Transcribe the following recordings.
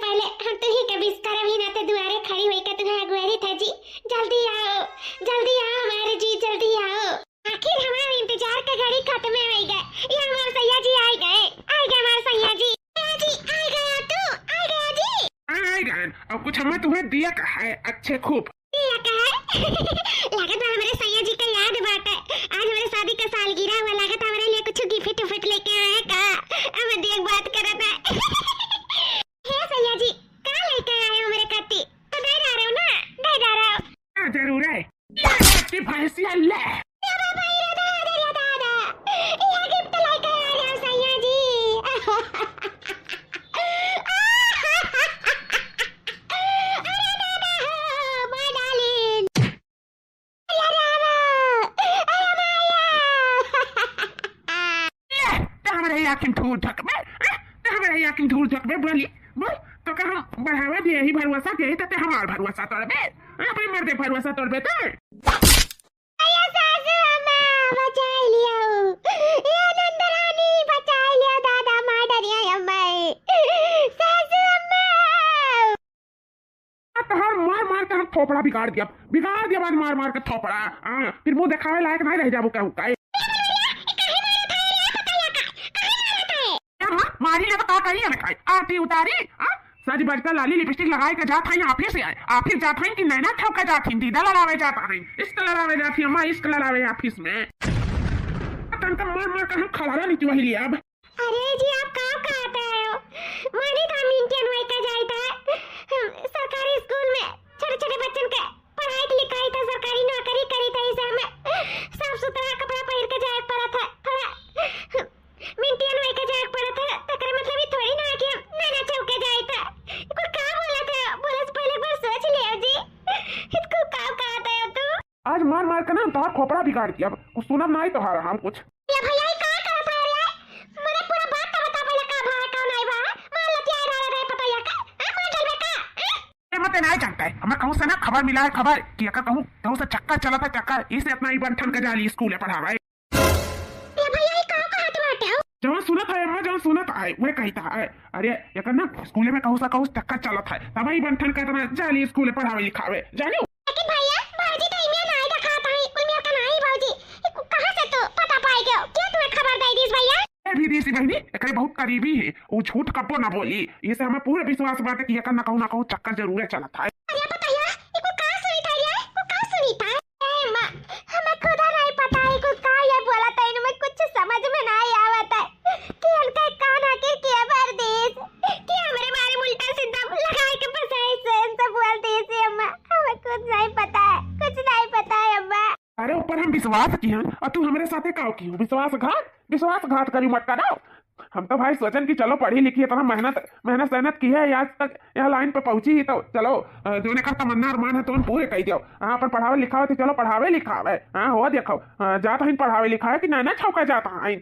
पहले हम तुम्ही के बिस्तर अभी ना ते दुआरे खड़ी होई के तुम्हें अगुवारी था जी। जल्दी आओ हमारे जी, जल्दी आओ। आखिर हमारा इंतजार का घड़ी खत्म हो गए। ये हमारे सैया जी आ गए हमारे सैया जी। आ गया तू, आ गया जी। आ गए। अब कुछ हमें तुम्हें दिया का है अच्छे खूब दिया का है। लागत है हमारे सैया जी का याद बात है। आज हमारे शादी का सालगिरह हुआ, लागत है हमारे लिए कुछ गिफ्ट उफ्ट लेके आए का। अब देख बात करत है। हे सैया जी, का लेके आए हो मेरे कत्ती? तो दे जा रहे हो ना? दे जा रहे हो। हाँ जरूर है। की भैंसिया ले। धूल झक में बोली बोल तो का हम बढ़ावा दिए ही भरवसा के ही तते हमार भरवसा तोड़बे अपने मर्दे भरवसा तोड़बे तो आया सासू अम्मा बचा लियो। ये नंदरानी बचा लियो। दादा मार डरिया अम्मा। सासू अम्मा तो हम मार के हम थोपड़ा बिगाड़ दिया बाद मार के थोपड़ा। हां फिर मुंह दिखावे लायक नहीं रह जाबो कहू काई मारी ने तो का कही है खाई आती उतारी। सज बजकर लाली लिपस्टिक लगाए के जात है ऑफिस से आए ऑफिस जात है कि नैना ठोका जात है दीदा लड़ावे जाता है इसक लड़ावे जाती है मां इसक लड़ावे ऑफिस में तन का मार के हम खलारा नहीं वही लिया। अब अरे जी आप कहाँ कहते हो? मानी था मिंटियन वही का जाता है सरकारी स्कूल में छोटे बच्चों के पढ़ाई लिखाई था, सरकारी नौकरी करी था। इसे हमें साफ सुथरा कपड़ा पहन के जाए पड़ा था। थोड़ा मिंटियन वही का जाए पड़ा था। तकर मतलब ये थोड़ी ना कि हम नैना चौके जाए था। इसको क्या बोला था? बोले से पहले एक बार सोच लियो जी। इसको क्या कहते हो तू? आज मार के ना तोहर खोपड़ा बिगाड़ दिया। कुछ सुनब नहीं तोहर हम कुछ ये भैया का करत रहे? मने पूरा बात तो बता पहले का भा का नहीं बा। मान लतिया रहे पता या का मार डलबे का मत नहीं जानता है। हमें कहूं से ना खबर मिला है खबर कि अगर कहूं से चक्कर चला था चक्कर इसे अपना ही बंठन के जाली स्कूल में पढ़ावा है। ये भैया का कहत बाटे हो? जहाँ सुनत है मैं जहाँ सुनत है वह कहता है। अरे ये ना स्कूल में कहूं चक्कर चलत है तब ही बंठन के तना जाली स्कूल में पढ़ावे लिखावे जानी। लेकिन भैया भौजी तो इमे नहीं दिखाता है स्कूल में का नहीं। भौजी कहां से तो पता पाई गयो? क्या तुम्हें खबर दे दीस भैया? भी दी सी बहनी एकरे बहुत करीबी है वो झूठ कपो ना बोली। इसे हमें पूरा विश्वास बात है कि ये ना कहूं चक्कर जरूर चलत है। अरे पता है इसको का सुनी था? ये को का सुनी था? ए मां हमें खुद नहीं पता है को का ये बोला था। इनमें कुछ समझ में नहीं आवत है कि उनका कान आखिर क्या भर देस कि हमारे बारे में उल्टा सीधा लगाए के फसाए से बोल देस। अम्मा हमें कुछ नहीं पता है, कुछ नहीं पता है अम्मा। अरे ऊपर हम विश्वास किए और तू हमारे साथे का की विश्वासघात करी मत करो। हम तो भाई सोचन कि चलो पढ़ी लिखी है तो मेहनत की है आज तक यहाँ लाइन पे पहुंची तो चलो जो ने का तमन्ना अरमान है तो पूरे कह दियो। हाँ अपन पढ़ावे लिखावे तो चलो पढ़ावे लिखावे। हाँ हो देखो जाता है पढ़ावे लिखावे कि नैना छौका जाता है।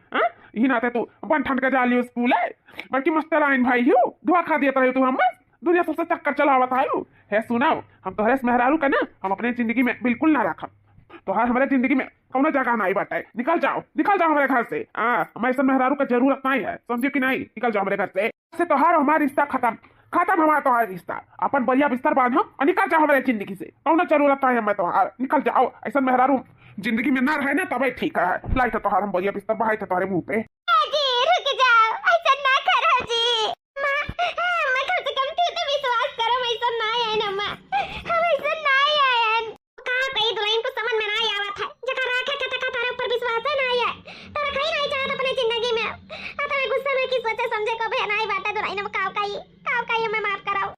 ही नाते तू बन ठंड के जा लियो स्कूल है बल्कि मस्त लाइन भाई यू दुआ खा देता रहे तू हम दुनिया सबसे चक्कर चलावत है। सुनाओ हम तो हरेश मेहरारू का ना हम अपने जिंदगी में बिल्कुल ना रखा तो हमारे जिंदगी में कौन जगह नहीं बाटे। निकल जाओ हमारे घर से। हमें ऐसा मेहरारू का जरूरत नहीं है समझो कि नहीं। निकल जाओ हमारे घर से तोहार हमारा रिश्ता खत्म हमारा तोहार रिश्ता। अपन बढ़िया बिस्तर बांधो और निकल जाओ हमारे जिंदगी से। कौन जरूरत नहीं हमें तोहार। निकल जाओ ऐसा मेहरारू जिंदगी में ना रहे ना तब ठीक है। लाई तो तोहार हम बढ़िया बिस्तर बहाई थे तुम्हारे मुंह पे। रुक जाओ ऐसा ना करो जी। मैं कम से कम तू तो विश्वास करो मैं ऐसा ना है ना मां हम ऐसा ना है कहां कहीं दुल्हन को समझ में नहीं आवत है। जका राखे के तका तारे ऊपर विश्वास है नहीं है तारा कहीं नहीं चाहत अपने जिंदगी में। आता मैं गुस्से में की सोचे समझे को भी नहीं बात है दुल्हन में काव काई मैं माफ कराओ।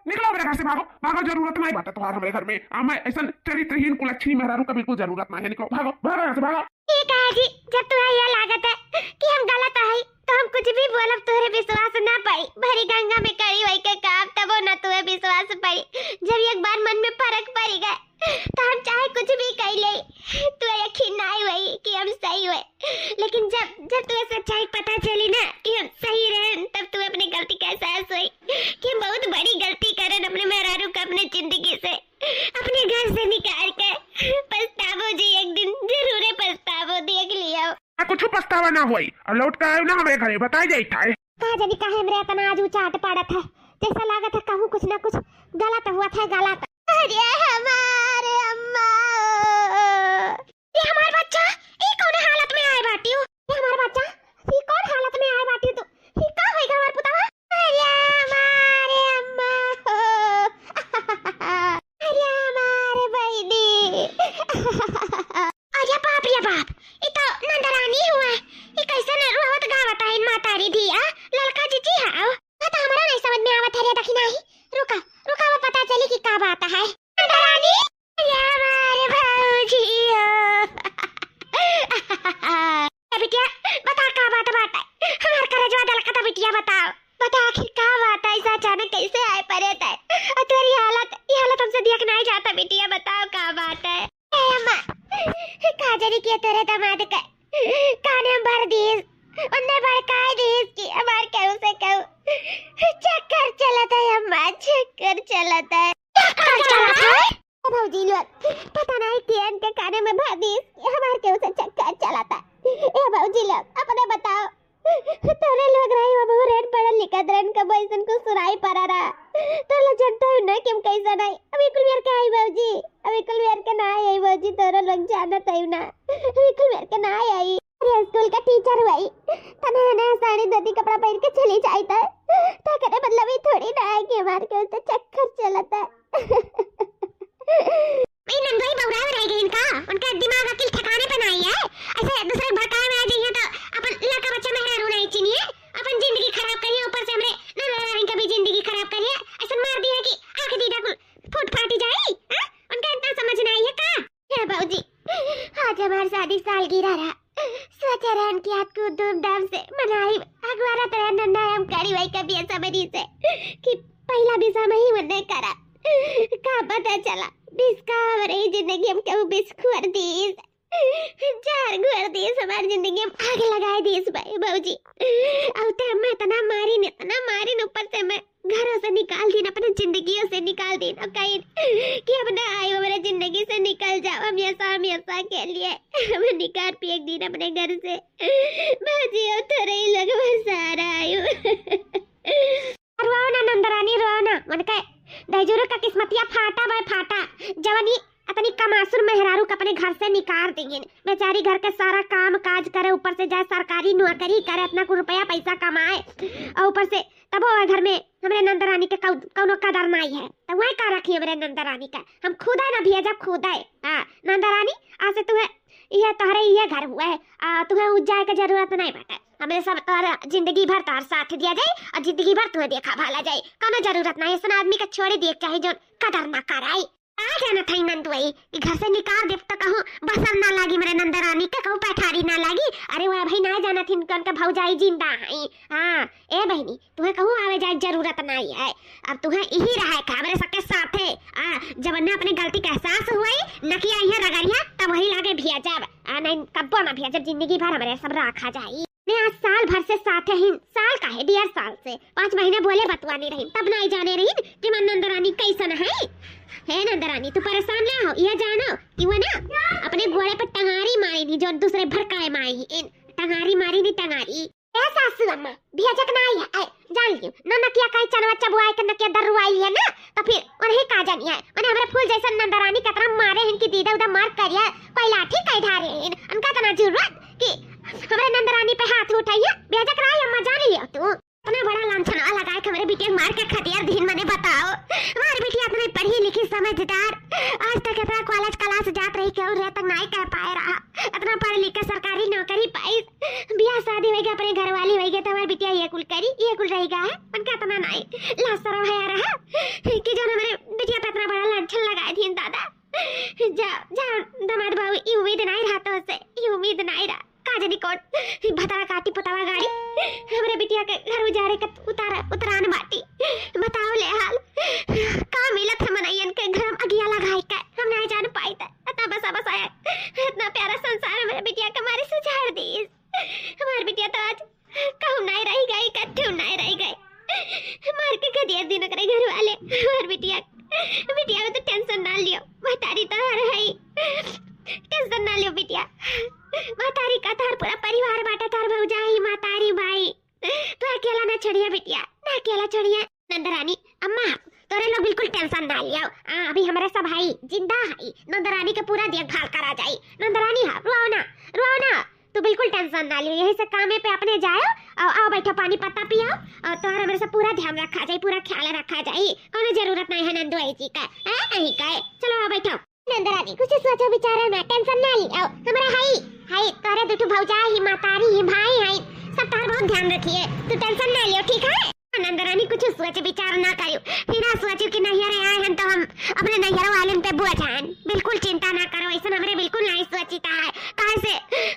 निकलो मेरे घर से भागो जरूरत नहीं बात है तुम्हारा हमारे घर में। मैं ऐसा चरित्रहीन कुलच्छनी मेहरारू का बिल्कुल जरूरत नहीं है। निकलो भागो यहाँ से भागो। ठीक है जी जब तुम्हें यह लागत है कि हम गलत है तो हम कुछ भी बोलब तुम्हारे विश्वास ना पड़ी। भरी गंगा में करी वही के काम तब ना तुम्हें विश्वास पड़ी। जब एक बार मन में फर्क पड़ गए तो हम चाहे कुछ भी कह ले तुम्हें यकीन नहीं हुई कि हम सही हुए। लेकिन जब तुम्हें सच्चाई पता चली ना कि हम सही रहे तब तुम्हें अपनी गलती का एहसास हुई कि हम बहुत बड़ी गलती करें अपने मेहरारू को अपने जिंदगी से अपने घर से निकाल के। पछतावो जी एक दिन जरूर पछतावो देख लियो। कुछ पछतावा ना हुई और लौट कर आयो ना हमारे घरे बताई जाता है। कहा जानी काहे हमरे इतना आज चाट पड़त है, जैसा लागत है कहूँ कुछ ना कुछ गलत हुआ था गलत। अरे हमारे अम्मा, ये हमार बच्चा ये कौन हालत में आए बाटी हो? ये हमार बच्चा ये कौन हालत में आए बाटी तू? ये का होएगा हमार पुतवा? अरे हमारे अम्मा अरे हमारे बहनी अरे बाप रे बाप, ये तो नंदरानी हुआ। ये कैसे न रोवत गावत है इन मातारी धी आ लड़का जीजी हाओ। तो हमरा नहीं समझ में आवत है रे दखिना ही। रुका रुका वो पता चली कि का बात है। नंदरानी ये हमारे भौजी बिटिया बता का बात है। हमार करजवा दलका था बिटिया बताओ बता आखिर का बात है, ऐसा अचानक कैसे आए परे थे? और तेरी हालत ये हालत हमसे देख नहीं जाता बिटिया, बताओ का बात है। ए अम्मा का जानी के तेरे दामाद का काने भर दीस उन्ने भड़काए दीस कि हमार कहू से कहू चक्कर चलता है अम्मा, चक्कर चलता है। चक्कर चलता है भौजी लोग पता नहीं केन के काने में भर दीस कि हमार कहू से चक्कर चलता है। ए भौजी लोग अपने बताओ तोरे लोग रही वो बहु रेड पड़ल लिखत रन का बैसन को सुराई पड़ा रहा तो लोग जानता है ना कि हम कैसा नहीं। अभी कुल मेर के आई भौजी, अभी कुल मेर के ना आई भौजी, तोरे लोग जानत है ना अभी कुल मेर के ना आई। अरे स्कूल का टीचर हुई तने ना साड़ी धोती कपड़ा पहन के चली जाता है तो करे मतलब ये थोड़ी ना है कि हमारे के उससे चक्कर चलता है। मैं नंदोई बौरा रह गई इनका, उनका दिमाग अकिल ठिकाने पे नहीं है। ऐसे दूसरे भड़काए में आ जाइए तो अपन लड़का बच्चा मेहरा रो नहीं चिनिए, अपन जिंदगी खराब करिए, ऊपर से हमरे नंदरानी का भी जिंदगी खराब करिए। ऐसा मार दिया कि आंख दीदा को फूट फाटी जाए। उनका इतना समझ नहीं है का? हे बाबूजी आज हमारी शादी सालगिरह रहा, सोचा रहन की हाथ को धूमधाम से मनाई। अगवारा तरह नन्ना हम करी वही कभी ऐसा बनी से कि पहला भी समय ही मन्ने करा का पता चला डिस्कवर जिंदगी हम क्यों बिस्कुर दीस चार गुर दीस हमारी जिंदगी में आग लगाए दीस भाई बाबूजी। अब तो मैं इतना मारी न ऊपर से मैं घरों से निकाल दी, अपने जिंदगियों से निकाल दी ना कहीं कि अब ना आई मेरे जिंदगी से निकल जाओ। हम ऐसा के लिए हमें निकाल फेंक दी अपने घर से बाजी। अब तो रही लोग सारा आयु रोना नंदरानी रोना मन का दजूर का किस्मतिया फाटा भाई फाटा जवानी अपनी कमासुर मेहरारू का अपने घर से निकाल देंगे। बेचारी घर के सारा काम काज करे, ऊपर से जाए सरकारी नौकरी करे, अपना कुछ रुपया पैसा कमाए और ऊपर से तब वो घर में हमारे नंदरानी के कौनो कदर नहीं है। तो वही का रखी हमारे नंदरानी का हम खुद है ना भैया, जब खुद है हाँ नंदरानी आज से तुम्हें ये तोहरे ये घर हुआ है, तुम्हें उज्जाए की जरूरत नहीं बेटा। हमें सब तोहरा जिंदगी भर तोहर साथ दिया जाए और जिंदगी भर तुम्हें देखा भाला जाए, कोनो जरूरत नहीं। ऐसा आदमी का छोड़े देख चाहे जो कदर ना कराई। आ जाना था नंदुई कि घर से निकाल दे तो कहूँ बसर ना लागी मेरे नंदरानी का, कहूँ पैठारी ना लागी। अरे वह भाई ना जाना थी उनका भौजाई जिंदा है। हाँ ए बहनी तुम्हें कहूँ आवे जाए जरूरत नहीं है, अब तुम्हें यही रहा है मेरे सबके साथ है। जब अन्ना अपने गलती का एहसास हुआ न किया ये रगड़िया तब वही लागे भिया जब नहीं कब्बो ना भिया जब जिंदगी भर हमारे सब रखा जाए। आज साल भर से साथ ही साल का है 1.5 साल से 5 महीने बोले बतवा नहीं रही, तब नहीं जाने रही कि मन नंदरानी कैसन है नंदरानी तू परेशान ना हो। यह जानो कि वो ना अपने घोड़े पर टंगारी मारी थी जो दूसरे भड़काए मारी टंगारी मारी थी टंगारी। ऐसा अम्मा भेजक ना है जान लियो न नकिया कहीं चनवा चबुआई के नकिया दरुआई है ना तो फिर उन्हें का जानी है। मैंने हमारे फूल जैसा नंदरानी का तरह मारे हैं कि दीदा उदा मार करिया कोई लाठी कहीं ढारे हैं उनका तना जरूरत कि हमारे नंदरानी पे हाथ उठाइए भेजक ना अम्मा जान लियो तू इतना बड़ा लांछन लगाए हमारे बिटिया मार के खतियार दिन मैंने बताओ। हमारी बिटिया इतनी पढ़ी लिखी समझदार आज तक इतना कॉलेज क्लास जात रही क्यों रे तक नहीं कह पाए रहा, इतना पढ़ लिख के सरकारी नौकरी पाई, बियाह शादी होगी अपने घर वाली होगी तो हमारी बिटिया ये कुल करी ये कुल रहेगा है उनका इतना नहीं लाशरम है रहा कि जो हमारे बिटिया पे इतना बड़ा लांछन लगाए थी दादा। जा दमाद बाबू ये उम्मीद नहीं रहा तो उससे ये उम्मीद नहीं रहा काजनी कोट भतरा काटी पुतावा गाड़ी हमारे बिटिया के घर उजाड़े का उतरान बाटी बताओ ले हाल का मिलत है मनैयन के घर अगिया लगाई का हम नहीं जान पाई था इतना बस आया इतना प्यारा संसार हमारे बिटिया के मारे सुझाड़ दी। हमारी बिटिया तो आज कहूँ नहीं रही गई कट्ठू नहीं रही गई मार के कदिया दिन करे घर वाले। हमारी बिटिया में तो टेंशन ना लियो महतारी तो हर है टेंशन ना लियो बिटिया महतारी का तार पूरा परिवार बाटा तार भौजाई महतारी भाई तो अकेला ना छोड़िए बिटिया, ना अकेला छोड़िए। नंदरानी अम्मा तोरे लोग बिल्कुल टेंशन ना लियो। अभी हमारे सब भाई जिंदा है, नंदरानी के पूरा देखभाल करा जाई। नंदरानी हा रुआओ ना, तू बिल्कुल टेंशन ना लियो। यही से कामे पे अपने जाओ और आओ बैठो, पानी पत्ता पियो और तोहरा मेरे से पूरा ध्यान रखा जाए, पूरा ख्याल रखा जाए। कोनो जरूरत नहीं है नंदुआई जी का, नहीं का। चलो आओ बैठो। नंदरानी कुछ सोचो विचारो ना, टेंशन ना लियो। हमारा हाई तोरे दुठू भौजा ही, मातारी ही, भाई है, सब तार बहुत ध्यान रखिए, तू टेंशन ना लियो, ठीक है। नंदरानी कुछ सोच विचार ना करियो, फिर सोचो कि नैहर आए हैं तो हम अपने नैहर वाले पे बोझ हैं। बिल्कुल चिंता ना करो, ऐसा हमरे बिल्कुल नहीं सोचता है। कहां से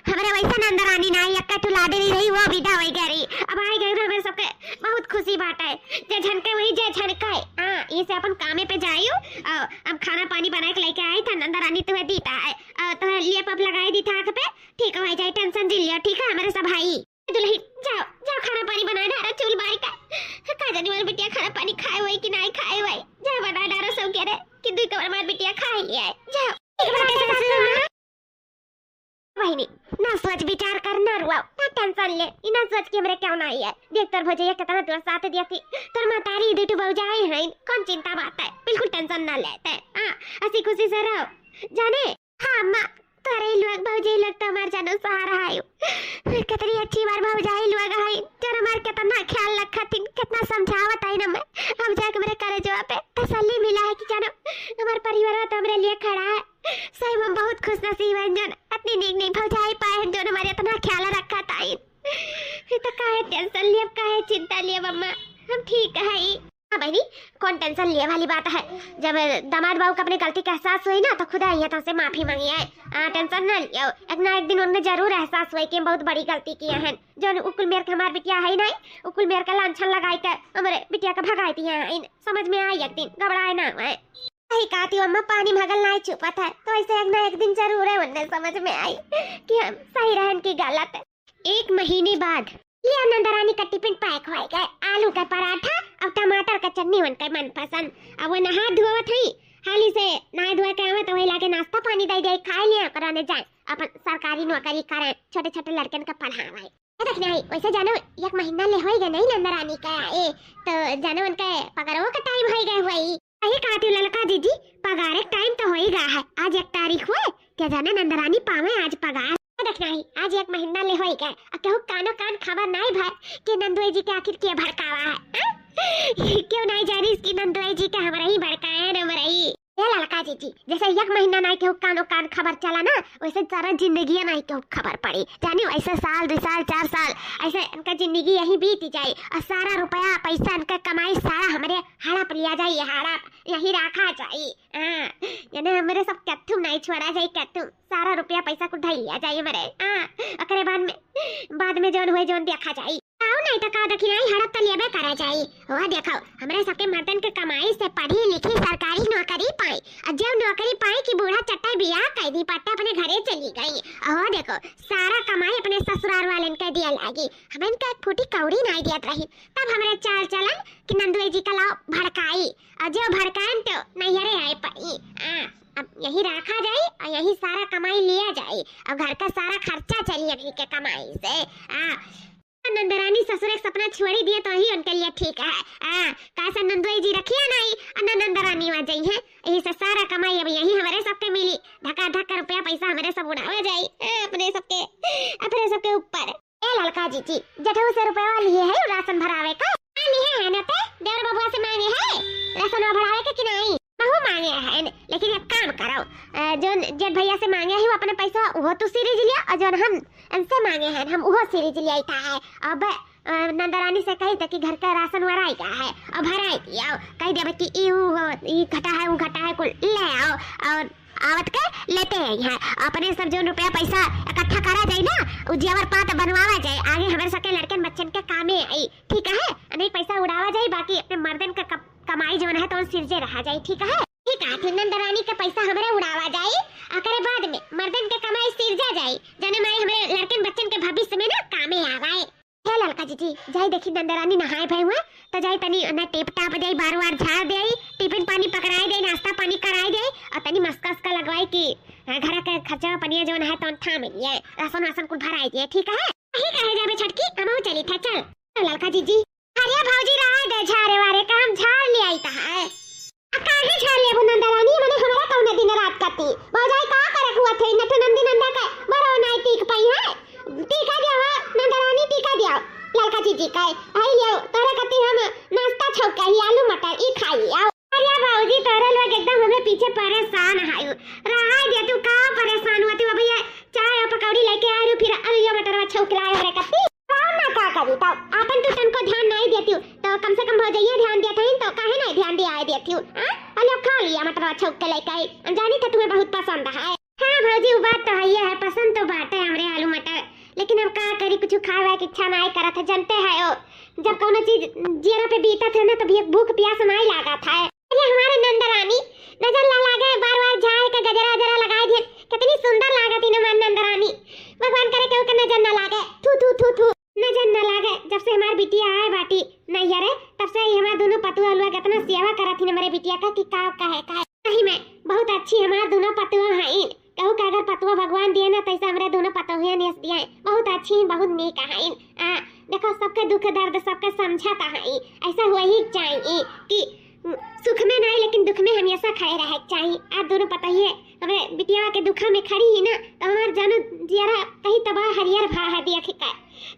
हमरे वैसा नंदरानी नहीं अक्का तो लाडे रही, वो विदा हो गई। अब आई गई हमें सबके बहुत खुशी बात है। जे झनके वही जे झनके। हां ये से अपन कामे पे जाइयो। अब खाना पानी बना के लेके आई था, नंदरानी तुम्हें दीता है, तो लिए पप लगाई दी था आंख पे, ठीक है जाए, टेंशन जी लियो, ठीक है हमारे सब भाई। दुल्ही जाओ खाना पानी बना डारो, चूल बारी का जाने वाली बिटिया खाना पानी खाए हुए कि नहीं खाए हुए, जाओ बना डारो। सब कह रहे कि दुई कवर मार बिटिया खा लिया है, जाओ। वही ना सोच विचार करना, रुआओ ना टेंशन ले, इना सोच के हमरे क्यों नहीं है। देख तोर भौजैया कितना तोर साथ दिया थी, तोर मातारी दुटू भौजाई है, कौन चिंता बात है, बिल्कुल टेंशन ना लेते। हां हंसी खुशी से रहो जाने। हां अम्मा तोरे लोग भौजाई लोग तो हमार जानो सहारा है। कितनी अच्छी बार भौजाई लोग है, जरा हमार कितना ख्याल रखतिन, कितना समझावत है ना मैं। हम जाके मेरे करे जवाब पे तसल्ली मिला है कि जानो हमार परिवार तो हमरे लिए खड़ा है। सही में बहुत खुश नसीब है जन इतनी नीक भौजाई पाए हैं, जो हमारे इतना ख्याल रखा था। फिर तो काहे टेंशन लिए, काहे चिंता लिए अम्मा, हम ठीक है। हाँ बहनी कौन टेंशन लिए वाली बात है। जब दामाद बाबू का अपनी गलती का एहसास हुई ना तो खुदा ही तो से माफी मांगी है। टेंशन ना लियो, एक ना एक दिन उनमें जरूर एहसास हुई कि हम बहुत बड़ी गलती किए हैं। जो उकुल मेर के हमार बिटिया है नहीं, उकुल मेर का लांछन लगाई के हमारे बिटिया का भगाई दिया है। समझ में आई एक दिन, घबराए ना है। सही कहती हूँ अम्मा, पानी भगल नहीं छुपत है, तो ऐसे एक ना एक दिन जरूर है उन्हें समझ में आई कि हम सही रहन की गलत है। 1 महीने बाद लिया नंदरानी का टिफिन पैक हो गए, आलू का पराठा और टमाटर का चटनी उनका मनपसंद। अब वो नहा धोआ थी, हाली से नहा धोआ के आवे तो वही लाके नाश्ता पानी दे दे, खा लिया कराने जाए, अपन सरकारी नौकरी करे, छोटे छोटे लड़कन का पढ़ावे। देखना है वैसे जानो 1 महीना ले होई गए नहीं नंदरानी का, तो जानो उनका पगारों का टाइम हो गए हुई। यही कहती हूँ ललका दीदी, पगार एक टाइम तो हो ही गया है, आज 1 तारीख हुए, क्या जाने नंदरानी पावे आज पगार। देखना ही आज 1 महीना ले होई गए, केहू कानो कान खबर नहीं भाई कि नंदुई जी के आखिर के भड़कावा है। क्यों नहीं जानी इसकी नंदुई जी के हमारे ही भड़काए हैं हमारे ही। ये लड़का जी जैसे 1 महीना नहीं केहू कानो कान खबर चला ना, वैसे सारा जिंदगी नहीं केहू खबर पड़ी जानी। ऐसे साल 2 साल 4 साल ऐसे इनका जिंदगी यही बीत जाए और सारा रुपया पैसा इनका कमाई सारा हमारे हड़प लिया जाए, हड़प यही रखा जाए। यानी हमारे सब कत्थुम नहीं छोड़ा जाए, कत्थुम सारा रुपया पैसा को ढाई लिया जाए हमारे। अकरे बाद में जोन हुए जोन देखा जाए, नहीं तो का देखी नहीं हड़प तो लेबे करा जाए। वह देखो हमारे सबके मर्दन के कमाई से पढ़ी लिखी सरकारी नौकरी पाई, और जब नौकरी पाई कि बूढ़ा चट्टा बियाह कर दी, पट्टा अपने घरे चली गई। और देखो सारा कमाई अपने ससुराल वाले के दिया लागी, हमें इनका एक फूटी कौड़ी नहीं दिया रही। तब हमारे चाल चलन कि नंदुई जी का लाओ भड़काई, और जो भड़काए तो नैहरे आए पाई। अब यही रखा जाए और यही सारा कमाई लिया जाए, और घर का सारा खर्चा चलिए नहीं के कमाई से। नंदरानी ससुर एक सपना छोड़ी दिए तो ही उनके लिए ठीक है। कैसा नंदुई जी रखिया नहीं और नंदरानी आ जाई है, यही से सारा कमाई अब यही हमारे सबके मिली, धक्का धक्का रुपया पैसा हमारे सब उड़ावे जाए अपने सबके ऊपर। ए ललका जी जठऊ से रुपया लिए है राशन भरावे का, लिए है ना ते देवर बबुआ से मांगे है राशन भरावे के कि नहीं, बहु मांगे है। लेकिन एक काम करो, जो जेठ भैया से मांगे है वो अपने पैसा वो तो सीरीज लिया, और जो हम इनसे मांगे हैं हम वो सीरीज लिया था है। अब नंदरानी से कही था कि घर का राशन वराई का है और भराई दिया, कह दिया कि ये घटा है वो घटा है कुल ले आओ, और आवत के लेते हैं अपने सब जो रुपया पैसा इकट्ठा करा जाए ना, वो जेवर पात बनवावा जाए, आगे हमारे सबके लड़कन बच्चन के कामे आई, ठीक है। नहीं पैसा उड़ावा जाए, बाकी अपने मर्दन का कमाई जो है तो सिरजे रहा जाए, ठीक है। ठीक है नंदरानी का पैसा हमारे उड़ावा जाए, आकर बाद में मर्दन के कमाई सिरजा जाए, जने मारे हमारे लड़कन बच्चन के भविष्य में ना कामे आवाए। हे लड़का जी जाई देखी नंदरानी नहाए भई हुए तो जाई तनी ना टेप टाप जाई, बार बार झाड़ दे, टिफिन पानी पकड़ाई दे, नाश्ता पानी कराई दे, और तनी मस्का का लगवाई कि घर के खर्चा पानी जो है तो था मिलिए, राशन वासन कुल भराई दिए, ठीक है। यही कहे जाबे छटकी हमहु चली था, चल लड़का जी अरे भौजी रहा दे झाड़े वारे का, हम झाड़ ले आई ता है। काहे झाड़ ले वो नंदरानी मने हमरा कौन दिन रात कती भौजाई का करे हुआ थे नठ नंदी नंदा का बरो नाई टीक पई है। टीका दिया नंदरानी, टीका दिया लड़का जीजी का आई लियो तोरे कती हम नाश्ता छौका ही आलू मटर ई खाई आओ। अरे भौजी तोरे लोग एकदम हमें पीछे परेशान है। रहा दे तू का परेशान हुआ तू भैया चाय और पकौड़ी लेके आ रही फिर आलू मटर छौक लाए रे कती ना का करी तो अपन तू तन को ध्यान नहीं देती तो कम से कम भौजैया ध्यान देत हईं तो काहे नहीं ध्यान दे आए देती हां। अरे खा लिया मटर छौक के लेके आई, जानी था तुम्हें बहुत पसंद है। हां भौजी वो बात तो है पसंद तो बात है हमरे आलू मटर, लेकिन अब का करी कुछ खावे की इच्छा नहीं करत है। जानते है ओ जब कोनो चीज जीरा पे बीता था ना तो भी भूख प्यास नहीं लगा था। अरे हमारे नंदरानी नजर ला लागे बार-बार झाड़ का गजरा जरा लगाई दे कितनी सुंदर लागत है हमारी नंदरानी। भगवान करे केहू के नजर ना लागे, थू थू थू थू नजर ना लागे। जब से हमारी बिटिया आए बाटी नहीं अरे तब से ही हमारे दोनों पतुआ लोग कितना सेवा करत थी हमारे बिटिया का कि का है सही में बहुत अच्छी हमारे दोनों पतुआ हैं। कहू का अगर पतुआ भगवान दिए ना तैसे हमारे दोनों पतुआ ने दिए बहुत अच्छी बहुत नेक हैं। देखो सबके दुख दर्द सबके समझता है, ऐसा हुआ ही चाहिए कि सुख में नहीं लेकिन दुख में हमेशा खड़े रहे चाहिए। आप दोनों पता ही है हमें बिटिया के दुख में खड़ी ही ना तो हमारे जानू जियारा कहीं तबाह हरियर भा है दिया का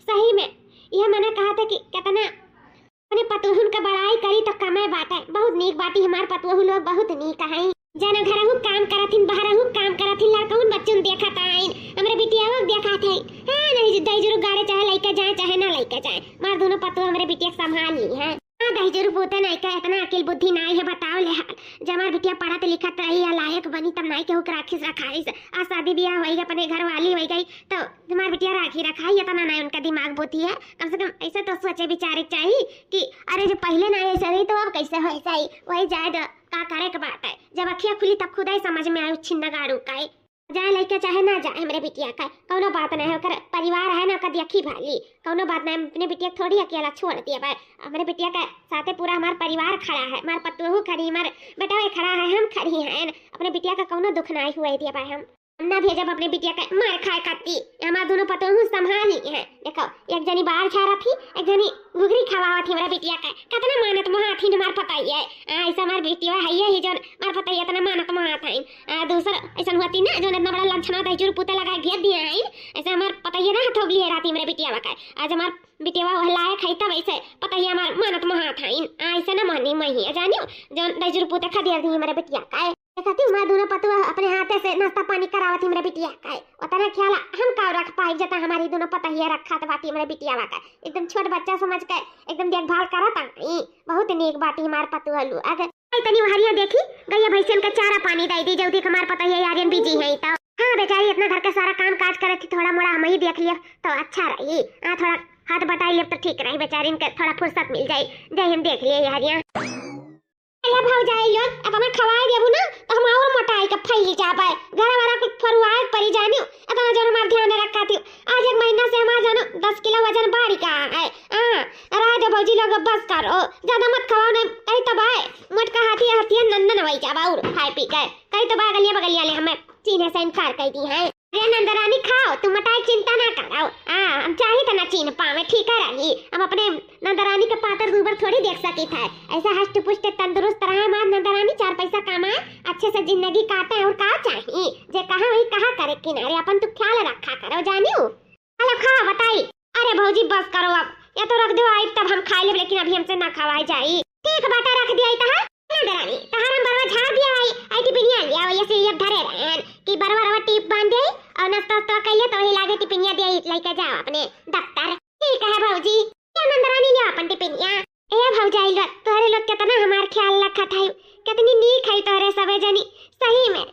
सही में। यह मैंने कहा था कि कितना अपने पतुहन का बड़ाई करी तो कमे बाटे बहुत नीक बाटी हमारे पतुहु लोग बहुत नीक हैं। जाना घरहु काम करथिन बाहरहु काम करथिन लड़कउन बच्चन देखत आइन हमरे बिटिया लोग देखत है। हां नहीं दई जरूर गाड़े चाहे लइका जाए चाहे ना लइका जाए मार दोनों पतुआ हमरे बिटिया संभाल ली है। हां दई जरूर पोते नहीं का इतना अकल बुद्धि नहीं है बताओ ले हाल जब हमार बिटिया पढ़त लिखत रही या लायक बनी तब नहीं केहू राखी रखाई आ शादी ब्याह होई अपने घर वाली हो गई तो हमार बिटिया राखी रखाई इतना नहीं उनका दिमाग बुद्धि है। कम से कम ऐसे तो सोचे विचारे चाहिए कि अरे जो पहले ना ऐसे रही तो अब कैसे हो ऐसा ही वही जाए का करे के बात है। जब अखियां खुली तब खुद ही समझ में आयो छिन्न गाड़ू का जाए लइका चाहे ना जाए हमरे बिटिया का कौनो बात नहीं है। ओकर परिवार है ना कदी अखी भाली कौनो बात नहीं अपने बिटिया थोड़ी अकेला छोड़ दिया भाई हमारे बिटिया का साथे पूरा हमारा परिवार खड़ा है हमार पतुहू खड़ी हमार बेटा खड़ा है हम खड़ी हैं अपने बिटिया का कौनो दुख नहीं हुआ दिया भाई हम ना भेजब अपने बिटिया का मार खाए खाती हमार दोनों पतोहू संभाली हैं। देखो एक जनी बाहर छा रही थी एक जनी गुगरी खवावा थी हमारा बिटिया का कितना मानत महा थी हमार पता ही है ऐसा हमार बिटिया है ही जो मार पता ही इतना मानत महा था। दूसरा ऐसा हुआ थी ना जो इतना बड़ा लंछना था जो पुता लगा भेज दिया है ऐसे हमार पता ही ना थोगली है राती मेरे बिटिया का आज हमार बिटिया लायक है तब ऐसे पता ही हमार मानत महा था ऐसे ना मानी मही जानियो जो दजर पुता खा दिया थी हमारे बिटिया का कहती मैं दोनों पतुआ अपने हाथे से नाश्ता पानी करावत ही मेरे बिटिया का उतना ख्याल हम का रख पाई जता हमारी दोनों पता ही रखा तो बाटी मेरे बिटिया का एकदम छोट बच्चा समझ के एकदम देखभाल करता बहुत नेक बाटी हमार पतुआ लू अगर इतनी हरिया देखी गैया भैंसन का चारा पानी दे दी जल्दी हमार पता है यारियन बिजी है तो हाँ बेचारी अपना घर का सारा काम काज करे थी थोड़ा मोड़ा हम ही देख लिया तो अच्छा रही थोड़ा हाथ बटाई लिया तो ठीक रही बेचारी इनका थोड़ा फुर्सत मिल जाए जय हम देख लिए यारिया भौजाई लोग अब हमें खवाए देबू ना तो हम और मोटाई का फैल जाबे घर वाला को फरुआए परी जानियो इतना जो हमार ध्यान रखा थी आज एक महीना से हमार जानो 10 किलो वजन बढ़ गया है। हां राजा भौजी लोग बस करो ज्यादा मत खवाओ नहीं कहीं तो भाई मटका हाथी हथिया नंदन वही जाबा और खाए पी के कहीं तो बगलिया ले हमें चीने से इनकार कर दी है। रे नंदरानी खाओ तुम मटाई चिंता ना करो हम चाहे तो ना चीन पावे ठीक है रही हम अपने नंदरानी के पातर दूबर थोड़ी देख सकी था ऐसा हष्ट पुष्ट तंदुरुस्त रहे हमारे नंदरानी 4 पैसा कमाए अच्छे से जिंदगी काटे और का चाहिए जे कहा वही कहा करे किनारे अपन तो ख्याल रखा करो जानियो चलो खाओ बताई। अरे भौजी बस करो अब या तो रख दो आई तब हम खा ले लेकिन अभी हमसे ना खवाई जाई ठीक बाटा रख दिया था नंदरानी तहारम बरवा झाड़ दिया आई टिपिनिया लिया ऐसे ये धरे रहन कि बरवा टिप बांध दे और नाश्ता तो कइले तो ही लागे टिपिनिया दे लेके जाओ अपने दफ्तर ठीक है भौजी क्या नंदरानी ले अपन टिपिनिया ए भौजाई लोग तोरे लोग कितना हमार ख्याल रखा था कितनी नीक है तोरे सबे जनी सही में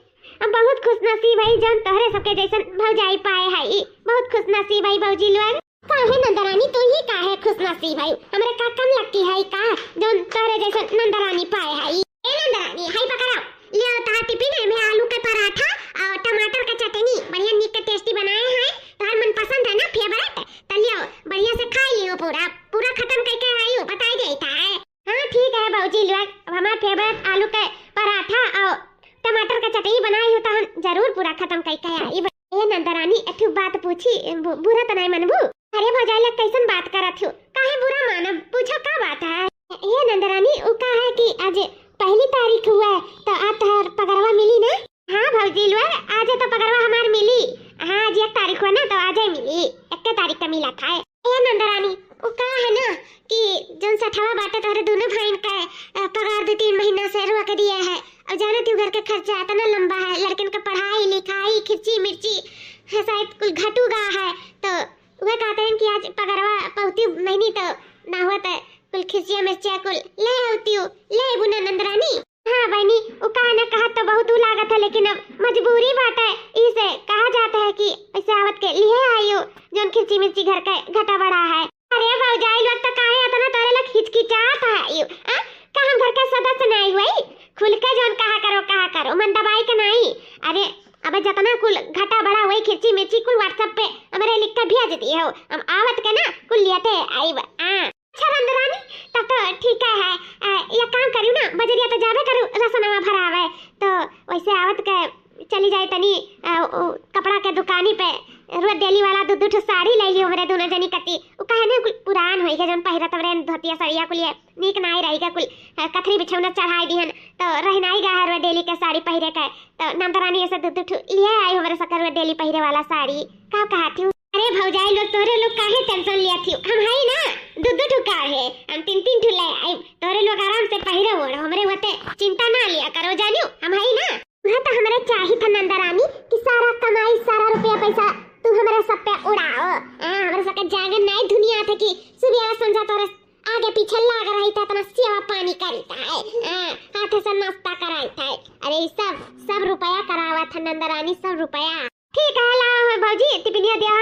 हम बहुत खुश नसीब है जन तोरे सबके जैसन भौजाई पाए है बहुत खुश नसीब है भौजी लोग काहे नंदरानी तू ही काहे खुश नसीब है हमरे का कम लगती है का जन तोरे जैसन नंदरानी पाए है ए नंदरानी हाय पकड़ो ले ता टिफिन में आलू के पराठा और टमाटर का चटनी बढ़िया नीक के टेस्टी बनाए हैं तार मन पसंद है ना फेवरेट तलियो बढ़िया से खा लियो पूरा खत्म करके आयो बताई देता है। हां ठीक है भौजी लोग हमारा फेवरेट आलू के पराठा और टमाटर का चटनी बनाई हो तो हम जरूर पूरा खत्म करके आई। ए नंदरानी एक बात पूछी बुरा तो नहीं मनबू अरे भौजाई लोग कैसन बात करत हो काहे बुरा मानब पूछो का बात है? ये नंदरानी वो का है कि आज पहली तारीख हुआ है तो आज तो पगरवा मिली ना? हाँ भौजी लोग आज तो पगरवा हमार मिली। हाँ आज 1 तारीख हुआ ना तो आज ही मिली, 1 तारीख का मिला था। ये नंदरानी वो का है ना कि जन सठवा बाटे तोहरे दोनों भाई का पगार 2-3 महीना से रुआ के दिया है। अब जाने तू घर का खर्चा इतना लंबा है, लड़कन का पढ़ाई लिखाई खिर्ची मिर्ची है, शायद कुछ घटूगा है तो वह कहते हैं कि आज पगरवा पहुती महीनी तो ना हुआ तो कुल खिर्चिया मिर्चिया कुल ले होती हो ले बुना नंदरानी। हाँ बहनी वो कहा तो बहुत लागत है, लेकिन अब मजबूरी बात है, इसे कहा जाता है कि ऐसे आवत के लिए आयो जोन खिर्ची मिर्ची घर का घटा बड़ा है। अरे भौजाई लोग तो काहे इतना तोरे लग हिचकिचात है यू का हम घर का सदस्य नहीं हुई, खुल के जोन कहा करो मन दबाई के नहीं। अरे अब जितना कुल घटा बड़ा हुई खिर्ची मिर्ची कुल व्हाट्सएप पे हमारे लिख के भेज दी हो, हम आवत के ना कुल लियाते आई अच्छा नंदरानी तब तो ठीक है। ये काम करूँ ना बजरिया तो जाबे करूँ रसनवा भरावे तो वैसे आवत के चली जाए तनी कपड़ा के दुकानी पे रोज डेली वाला 2-2 साड़ी ले लियो हमरे दोनों जनी कती उ कहे ने कुल पुरान होई के जन पहिरत रे धोतिया साड़िया कुल नीक नाई रही के कुल कथरी बिछौना चढ़ाई दिहन तो रहनाई गा हर डेली के साड़ी पहिरे के तो नंदरानी ऐसे 2-2 लिए आई हमरे सकर डेली पहिरे वाला साड़ी का कहती। अरे भौजाई लोग तोरे लोग काहे टेंशन लिया थी, हम है ना 2-2 का है, हम 3-3 ले आई, तोरे लोग आराम से पहिरे ओढ़ हमरे होते चिंता ना लिया करो जानियो हम है ना। वह तो हमरे चाहिए था नंदरानी कि सारा कमाई सारा रुपया पैसा तू हमारे सब पे उड़ाओ। हमारे सब जागन नहीं दुनिया थे कि सुबह संजा तोरे आगे पीछे लाग रही था इतना सेवा पानी करता है, हाथ से नाश्ता कराई था। अरे सब रुपया करावा था नंदरानी, सब रुपया ठीक है लाओ भौजी टिफिनिया दिया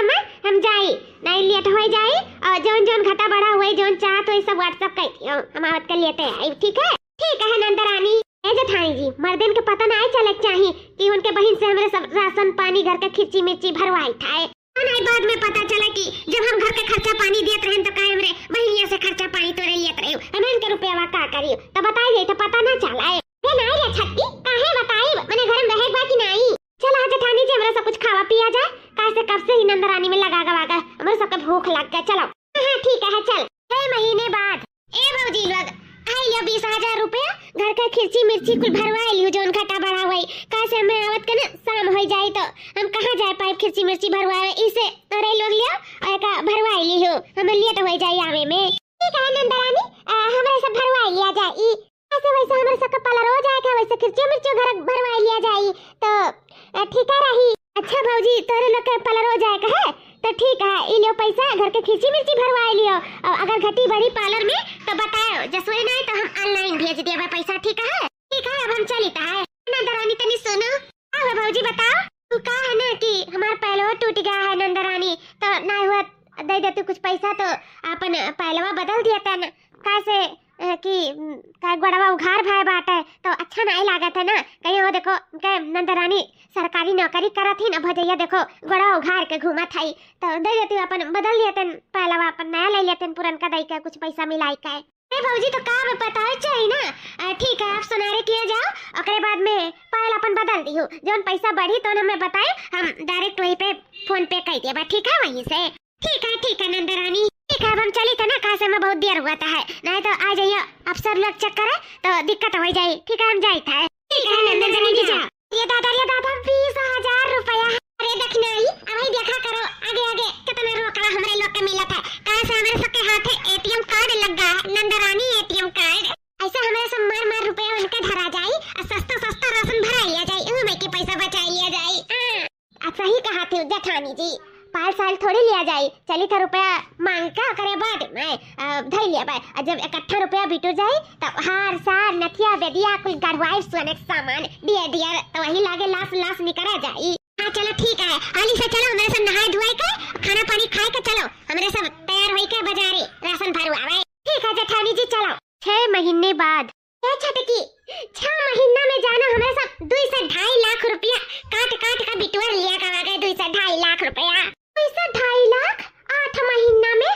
हम जाई नहीं लेट हो जाई और जोन जोन घटा बड़ा हुए जोन चाहत हो सब व्हाट्सएप कर हम आवत कर लेते हैं। ठीक है नंदरानी। ए जेठानी जी मर्दन के पता नहीं चले चाहिए कि उनके बहन से हमरे सब राशन पानी घर के खिर्ची मिर्ची भरवाई था। नहीं बाद में पता चला कि जब हम घर के खर्चा पानी देत रहे तो काहे हमरे बहनिया से खर्चा पानी तोरे लेत रहे हम इनके रुपया का करियो तो बताई जाई तो पता ना चला ए नहीं रे छक्की काहे बताई मने घर में रहे बा कि नहीं। चल आज जेठानी जी हमरा सब कुछ खावा पिया जाए कैसे कब से ही नंदरानी में लगा हमरा सबके भूख लग गया। चलो हाँ ठीक है चल 6 महीने बाद ए भौजी लोग आई लियो 20,000 रुपया घर का खिर्ची मिर्ची कुल भरवाई लियो जोन घटा बड़ा हुई कैसे मैं आवत के ना शाम हो जाए तो हम कहाँ जाए पाइप खिर्ची मिर्ची भरवाए इसे अरे लोग लियो और का भरवाई लियो हमें लिए तो हो जाए आवे में। ठीक है नंदरानी हमारे सब भरवाई लिया जाए ऐसे वैसे हमारे सब का पलर हो जाएगा वैसे खिर्ची मिर्ची घर भरवाई लिया जाए तो ठीक है रही। अच्छा भौजी तोरे लोग के पलर हो जाएगा है तो ठीक है ई लियो पैसा घर के खिर्ची मिर्ची भरवाई लियो और अगर घटी बड़ी पार्लर में तो बताओ जसोई नहीं तो हम ऑनलाइन भेज देबे पैसा। ठीक है अब हम चलता है नंदरानी तनी सुनो। हां भौजी बताओ तू का है ना कि हमार पहलवा टूट गया है नंदरानी तो ना हुआ दे दे तू कुछ पैसा तो अपन पहलवा बदल दिया था ना कैसे कि का गोड़वा उघार भाई बात है तो अच्छा नहीं लागत है ना कहीं वो देखो के नंदरानी सरकारी नौकरी करत ही ना भजैया देखो गोड़वा उघार के घूमत है तो दे देती अपन बदल लेते पहलवा अपन नया ले लेते पुरनका दई के कुछ पैसा मिलाई के। अरे भौजी तो का में पता है चाहिए ना। ठीक है आप सुनारे किए जाओ ओकरे बाद में पहल अपन बदल दियो जोन पैसा बढ़ी तो हमें बताए हम डायरेक्ट वहीं पे फोन पे कर देबा। ठीक है वहीं से ठीक है नंदरानी। ठीक है अब हम चली था ना कहा से मैं बहुत देर हुआ था है नहीं तो आ जाइए अफसर लोग चेक करे तो दिक्कत हो जाए। ठीक है हम जाए था। ठीक है नंदरानी जी जाओ। ये दादा 20,000 रुपया अरे दखनाई अभी देखा करो आगे कितना रोकड़ा हमारे लोग के मिला था कहां से हमारे सबके हाथ एटीएम कार्ड लग गया नंदरानी एटीएम कार्ड ऐसा हमारे सब मार रुपया उनके धरा जाए और सस्ता राशन भरा लिया जाए मैं के पैसा बचा लिया जाए। अच्छा ही कहा थी जेठानी जी 5 साल थोड़ी लिया जाए चली था रुपया मांग का करे बाद में धर लिया भाई जब इकट्ठा रुपया बिटू जाए तब हार सार नथिया बेदिया कुल गढ़वाई सोने सामान दिया तो वही लागे लाश निकला जाए। हाँ चलो ठीक है हाली से चलो हमारे सब नहाए धोए के खाना पानी खाए के चलो हमारे सब तैयार होई के बाजारे राशन भरवावे। ठीक है जेठानी जी चलो। 6 महीने बाद छटकी 6 महीना में जाना हमारे सब 2 से 2.5 लाख रुपया काट का बिटुआ लिया का 2 से 2.5 लाख रुपया 2 से 2.5 लाख 8 महीना में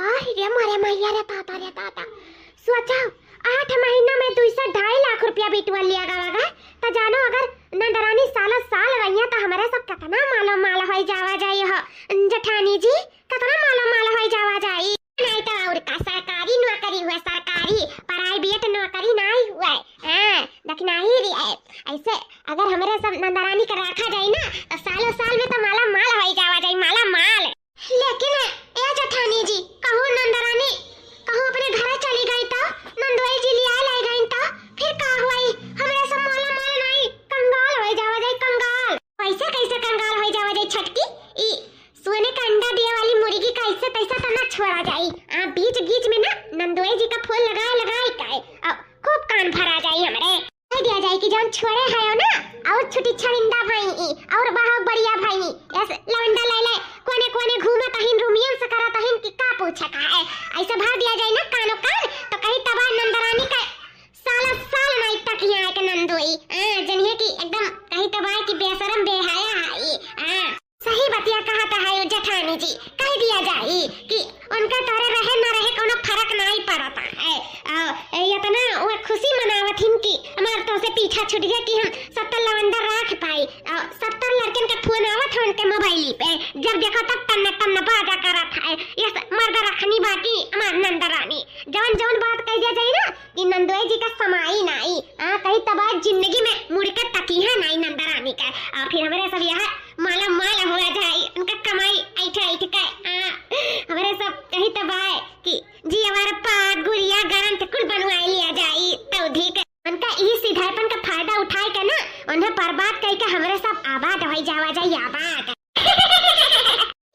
अरे मारे मैया रे ताता सोचो 8 महीना में 2 से 2.5 लाख रुपया बिटुआ लिया का तो जानो अगर नंदरानी साल रहिया तो हमारे सब कितना माला हो जावा जाए हो जेठानी जी कितना माला हो जावा जाए नहीं तो और का सरकारी नौकरी हमारी प्राइवेट नौकरी नहीं हुआ है। हाँ, लेकिन नहीं रही है। ऐसे अगर हमारे सब नंदरानी का रखा जाए ना तो सालों साल में तो माला माल हो जावा जाए, माला माल। लेकिन ए जेठानी जी, कहूँ नंदरानी कहूँ अपने घर चली गई तो नंदोई जी लिया लाई गई तो फिर का हुई? हमारे सब माला माल नहीं, कंगाल हो जावा जाए, कंगाल। कैसे कैसे कंगाल हो जावा जाए छटकी? ई सोने का अंडा दिए वाली मुर्गी का ऐसे पैसा तो ना छोड़ा जाए। आप बीच बीच में ना नंदोई जी का फूल लगाए काए और खूब कान भरा जाए हमारे। कह दिया जाए कि जौन छोड़े है ना और छुटी छरिंदा भाई और बहुत बढ़िया भाई ऐसे लवंडा ले कोने कोने घूमत हिन रूमियन से करत हिन कि का पूछा का है। ऐसे भर दिया जाए ना कानो कान तो कहीं तबाह नंदरानी का साल नहीं तक यहाँ के नंदोई जनिए कि एकदम कहीं तबाह की बेशरम बेहया है। सही बतिया कहा था है जेठानी जी, कह दिया जाए कि उनका तोरे रहे न रहे कोनो फर्क नहीं पड़ता है। ये तो ना वो खुशी मनावत हिन कि हमार तो से पीछा छूट गया कि हम 70 लवंडा रख पाई। 70 लड़कन के फोन आवत है उनके मोबाइल पे, जब देखो तब टन बाजा करत है। ये मर्द रखनी बाकी हमार नंदरानी जवन बात कह दिया जाए ना कि नंदोई जी का समाई नहीं कहीं तबाह जिंदगी में मुड़ के तकी है नहीं नंदरानी का। और फिर हमारे सब यहाँ माला माल हो जाए, उनका कमाई ऐठ का हमारे सब कहीं तबाह कि जी हमारा पाग गुड़िया गरंत कुल बनवाई लिया जाए तो ठीक है। उनका ये सीधापन का फायदा उठाए के ना उन्हें बर्बाद कह के हमारे सब आबाद हो जावा जाए, आबाद।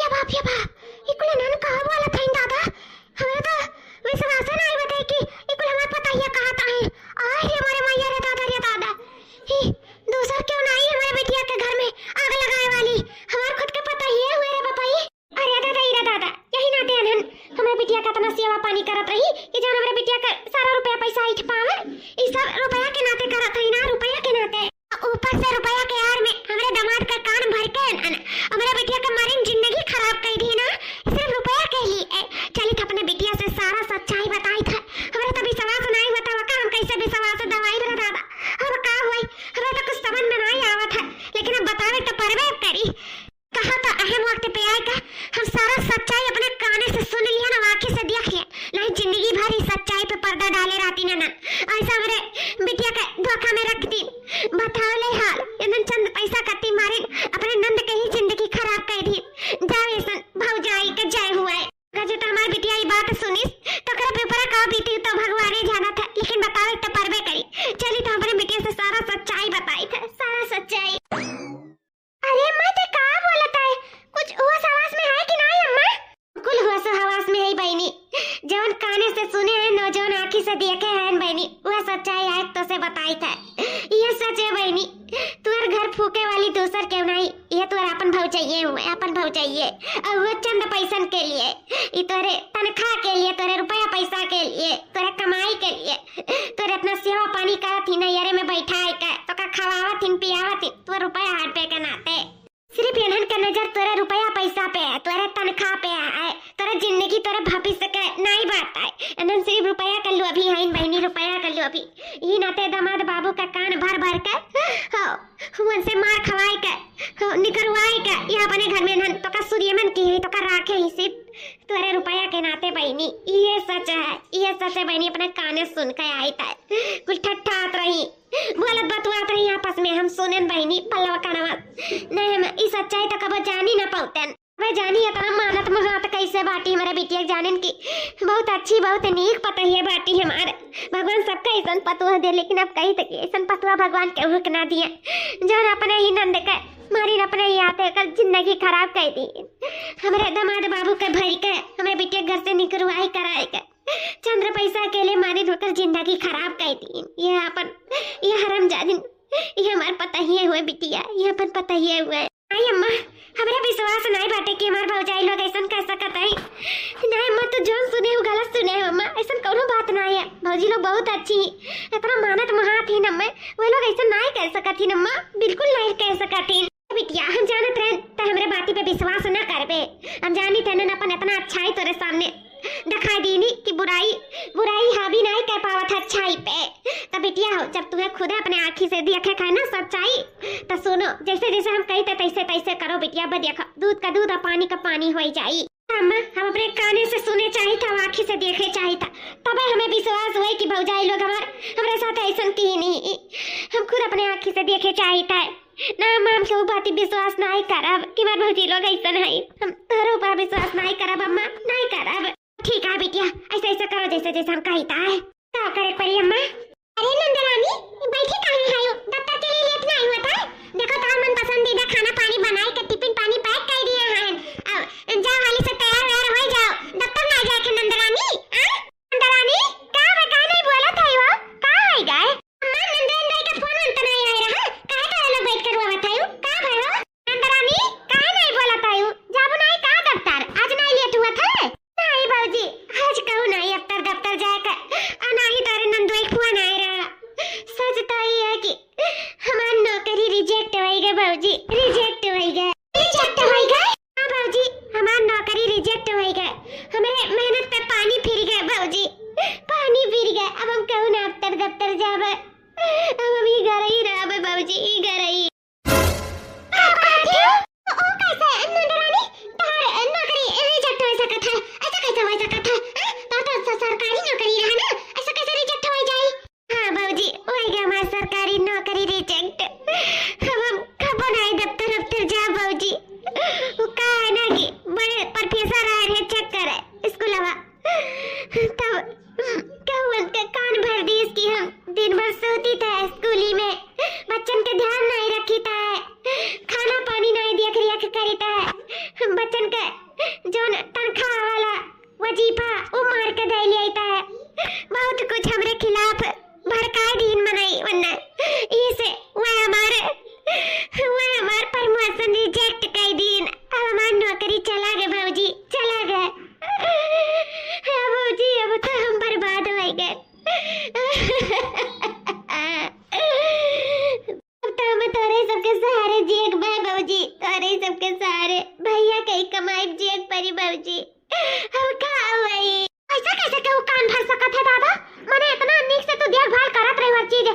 या बाप इकुल नन कहां वाला था दादा, हमें तो विश्वास नहीं होता कि इकुल हमें पता ही कहता है। आए हमारे मैया रे दादा ही दूसरा क्यों नहीं हमारे बेटिया के घर में आग लगाए वाली, हमारे खुद के पता ही है हुए रे बापाई। अरे दादा यही ना देन हमारे बिटिया का तना सेवा पानी करत रही कि जब हमारे बिटिया का सारा रुपया पैसा इठ पावे ई सब रुपया के नाते करत है ना, रुपया के नाते। ऊपर से रुपया के यार में हमारे दामाद का कान भर के हमारे बिटिया का मारे जिंदगी खराब कर दी ना, सिर्फ रुपया के लिए। चली था अपने बिटिया से सारा सच्चाई बताई था, हमारे तो विश्वास नहीं होता का हम कैसे विश्वास दवाई रे दादा। अब का हुई हमें तो कुछ समझ में नहीं आवत है, लेकिन अब बतावे तो परवे करी। कहा तो अहम वक्त पे आएगा हम सारा सच्चाई अपने काने से सुन लिया ना, आंखें से देख लिया, नहीं जिंदगी भर इस सच्चाई पे पर्दा डाले रहती ना ऐसा हमारे बिटिया का धोखा में रखती। बताओ ले हाल इधर चंद पैसा कत्ती मारे अपने नंद के ही जिंदगी खराब कर दी। जाओ ऐसा भौजाई का जय हुआ है। गजे तो हमारी बिटिया ये बात सुनिस तो करे पेपर का बीती तो भगवान जाना था, लेकिन बताओ तो परवे करी। चली तो हमारे बिटिया से सारा सच्चाई बताई था, सारा सच्चाई। अरे अम्मा ते का बोलता है, कुछ होश हवास में है कि नहीं अम्मा? कुल होश हवास में है बहनी, जवन काने से सुने हैं न जवन आंखी से देखे हैं बहनी वह सच्चाई है तो से बताई था। ये सच है बहनी, तुअर घर फूके वाली दूसर क्यों नहीं, ये तुअर अपन भाव चाहिए हुए अपन भाव चाहिए और वो चंद पैसन के लिए, ये तोरे तनख्वाह के लिए, तोरे रुपया पैसा के लिए, तोरे कमाई के लिए, तोरे अपना सेवा पानी करत ही ना यारे में बैठा है का तो का खवावत हिन पियावत हिन, तोरे रुपया हाथ पे के नाते। सिर्फ इन्हन का नजर तोरे रुपया पैसा पे है, तोरे तनख्वाह पे है, तोरे जिंदगी तोरे भविष्य के नहीं बात है। इन्हन सिर्फ रुपया कर लो अभी है बहनी, रुपया कर लो अभी। ये नाते दामाद बाबू का कान भर के उनसे मार खवाए के निकरवाए के ये अपने घर में नन तो का सूर्यमन की है तो का राखे ही सिर्फ तोरे रुपया के नाते बहनी। ये सच है, ये सच है बहनी, अपने काने सुन के आई था कुछ ठट्ठात रही बोलत बतवात रही आपस में हम सुने बहनी पल्लवा कनवा नहीं हम इस सच्चाई तो कब जानी ना पाउतन। वे जानी इतना मानत महात कैसे बाटी हमारे बिटिया जानन की बहुत अच्छी बहुत नीक पता है बाटी हमारे भगवान सबका ऐसा पतवा दे, लेकिन अब कहीं तक ऐसा पतवा भगवान के हुक ना दिया जो अपने ही नंद का मारी अपने ही आते कर जिंदगी खराब कर दी। हमारे दामाद बाबू के भरी के हमें बिटिया घर से निकलवाई कराए के चंद्र पैसा के लिए मारी धोकर जिंदगी खराब कर दी। ये हरामजादी ये हमारे पता ही हुए बिटिया, ये अपन पता ही हुए। आई अम्मा हमारा विश्वास नहीं बाटे कि हमारे भौजाई लोग ऐसा कर सकत है। नहीं अम्मा तो जो सुने हो गलत सुने हो अम्मा, ऐसा कोनो बात नहीं है। भौजी लोग बहुत अच्छी इतना मानत महात ही अम्मा, वो लोग ऐसा नहीं कर सकत ही अम्मा, बिल्कुल नहीं कर सकत ही। बिटिया हम जानत रहे तो हमारे बाती पे विश्वास न करबे, हम जानी थे न अपन इतना अच्छाई तोरे सामने दिखाई दीनी कि बुराई हावी नहीं कर पावत अच्छाई पे। तो बिटिया हो जब तुम्हें खुद अपने आँखी से देखे खाए ना सच्चाई तो सुनो जैसे जैसे हम कहते तैसे तैसे करो बिटिया। देखो दूध का दूध और पानी का पानी हो जाई। अम्मा हम अपने काने से सुने चाहिए था, आँखी से देखे चाहिए था, तब हमें विश्वास हुआ कि भौजाई लोग हमारे साथ ऐसा की नहीं। हम खुद अपने आँखी से देखे चाहिए था ना। हम के बात विश्वास नहीं करब कि हमारे भौजी लोग ऐसा नहीं। हम तोहरे ऊपर विश्वास नहीं करब अम्मा, नहीं करब। ठीक है बिटिया, ऐसे ऐसे करो जैसे जैसे हम कहता है। क्या करे पड़ी अम्मा? अरे नंदरानी बैठी कहाँ है? दफ्तर के लिए लेट नहीं हुआ था? देखो तो मन पसंदीदा खाना पानी बनाए के टिफिन पानी पैक कर दिए हैं। अब जाओ वाली से तैयार व्यार हो जाओ, दफ्तर ना जाए के नंदरानी। नंदरानी कहाँ है? कहाँ नहीं बोला था वो? कहाँ है गए? अम्मा नंदन भाई का फोन अंत नहीं आ रहा। कहाँ तो लोग बैठ कर हुआ बतायो? कहाँ भाई हो? नंदरानी कहाँ नहीं बोला था यू? जाबो नहीं कहाँ दफ्तर? आज नहीं लेट हुआ था? नहीं बाबूजी, आज कहूँ नहीं दफ्तर जाकर और नहीं तारे नंदोई खुआ नहीं रहा। सच तो ये है कि हमारी नौकरी रिजेक्ट हो गई बाबूजी, रिजेक्ट हो गई। रिजेक्ट हो गई? हाँ बाबूजी, हमारी नौकरी रिजेक्ट हो गई। हमारे मेहनत पे पानी फिर गया बाबूजी, पानी फिर गया। अब हम कहूँ ना दफ्तर जावे, अब हम ही घर ही रहे बाबूजी, ही घर ही। सरकारी नौकरी रहा ना, ऐसा कैसे रिजेक्ट हो जाए? हाँ बाबूजी, वही गया हमारी सरकारी नौकरी रिजेक्ट। हम कब बनाए दफ्तर जा बाबूजी। वो कहा है ना कि बड़े प्रोफेसर आए रहे चेक करे स्कूलवा, तब कहूँ उनके कान भर दी इसकी। हम दिन भर सोती था स्कूली में, बच्चन के ध्यान नहीं रखी था, खाना पानी नहीं देख रिया करी था, बच्चन के जो तनख्वाह वाला वजीफा वो मार के दे लिया है। बहुत कुछ हमरे खिलाफ भड़काए दिन मनाई, वरना इसे वह हमारे प्रमोशन रिजेक्ट कर दिन। अब हमारी नौकरी चला गए भाजी, चला गए। भाजी अब तो हम बर्बाद हो गए। अब तो हम तोरे सबके सहारे जिएक भाजी, तोरे सबके सहारे भैया कहीं कमाई जिएक परी भाजी। अब का हुई? ऐसा कैसे कहूँ कान भर सकत है दादा? मने इतना निक से तू देखभाल करत रही हर चीज,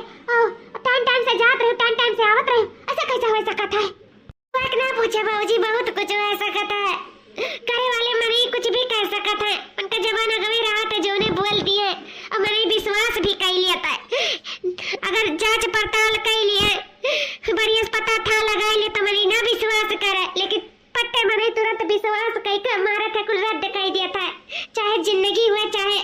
टाइम से जात रही, टाइम से आवत रही, ऐसा कैसे हो सकत है? एक ना पूछे बाबूजी, बहुत कुछ हो सकत है। करे वाले मने कुछ भी कर सकत है। उनका जमाना गवे रहा था जो उन्हें बोल दिए, और मने विश्वास भी कर लिया था। अगर जांच पड़ताल कर लिए, बड़ी अस्पताल था लगा ले तो मने ना विश्वास करे, लेकिन पट्टे मने तुरंत विश्वास कई के हमारा का कुल रद्द कर दिया था। चाहे जिंदगी हुआ, चाहे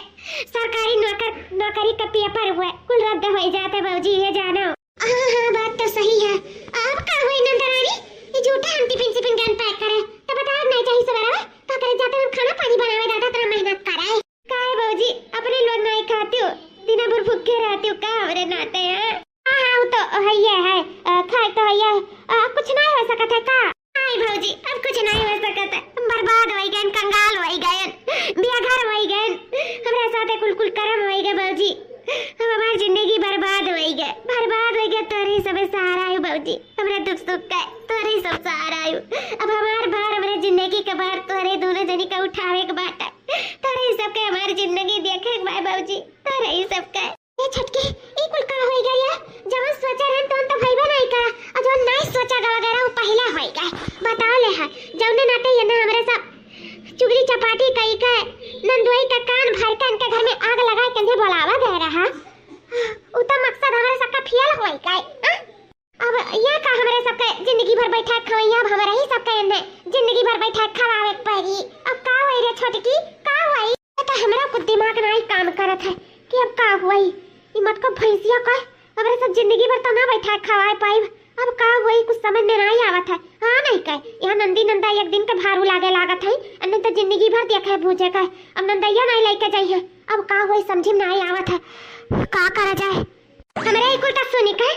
सरकारी नौकरी का पेपर हुआ, कुल रद्द हो जाते बाबूजी, ये जानो। हाँ बात तो सही है। अब का हुई नंदरानी? ये झूठा हम टिफिन गन पैक करे तो बता नहीं चाहिए सवेरा तो करे जाते हम खाना पानी बनावे दादा तेरा मेहनत कराए। काहे बाबूजी अपने लोग नहीं खाते हो, दिन भर भूखे रहते हो, का हमरे नाते हैं? हाँ वो तो है खाए तो है, कुछ नहीं हो सकता है का? नहीं भाजी, अब कुछ नहीं हो सकता है। बर्बाद हो गए, कंगाल हो गए, बेघर हो गए, हमारे साथ कुल कर्म हो गए बाबूजी। हम हमारी जिंदगी बर्बाद हो गए, तोरे सब सहारा आयु बाबूजी। हमारे दुख सुख का तोरे सब सहारा आयु। अब हमारे भार हमारे जिंदगी का भार तोरे दोनों जनी का उठावे के बाट, तोरे सब के हमारी जिंदगी देखे के बाबूजी, तोरे ही सब का। ये छटके ई कुल का हो गया? जब सोचा रहन तो भईबा नहीं करा, और जो नहीं सोचा वगैरह वो पहला हो गया। बताओ ले है जौने नाते ये ना हमारे साथ चुगली चपाटी कई के नंदोई का कान भर के इनके घर में आग लगा के इन्हें बुलावा गए रहा। उतना मकसद हमारे सबका फियल होई का। अब ये का हमारे सबके जिंदगी भर बैठा खवैया, अब हमारे ही सबके इन्हें जिंदगी भर बैठा खवावे पड़ी। अब का होई रे छोटकी, का होई? तो हमरा कुछ दिमाग नहीं काम करत है कि अब का होई। ई मत को भैंसिया का हमारे सब जिंदगी भर तो ना बैठा खवाए पाई, अब का होई कुछ समझ में नहीं आवत है। हाँ नहीं कह यहाँ नंदी नंदा एक दिन के भारू लागे लागत है, अन्य तो जिंदगी भर देखे भूजे का। अब नंदैया नहीं लेके जाइए, अब का होई समझ में नहीं आवत है, का करा जाए? हमारे एक उल्टा सुनी का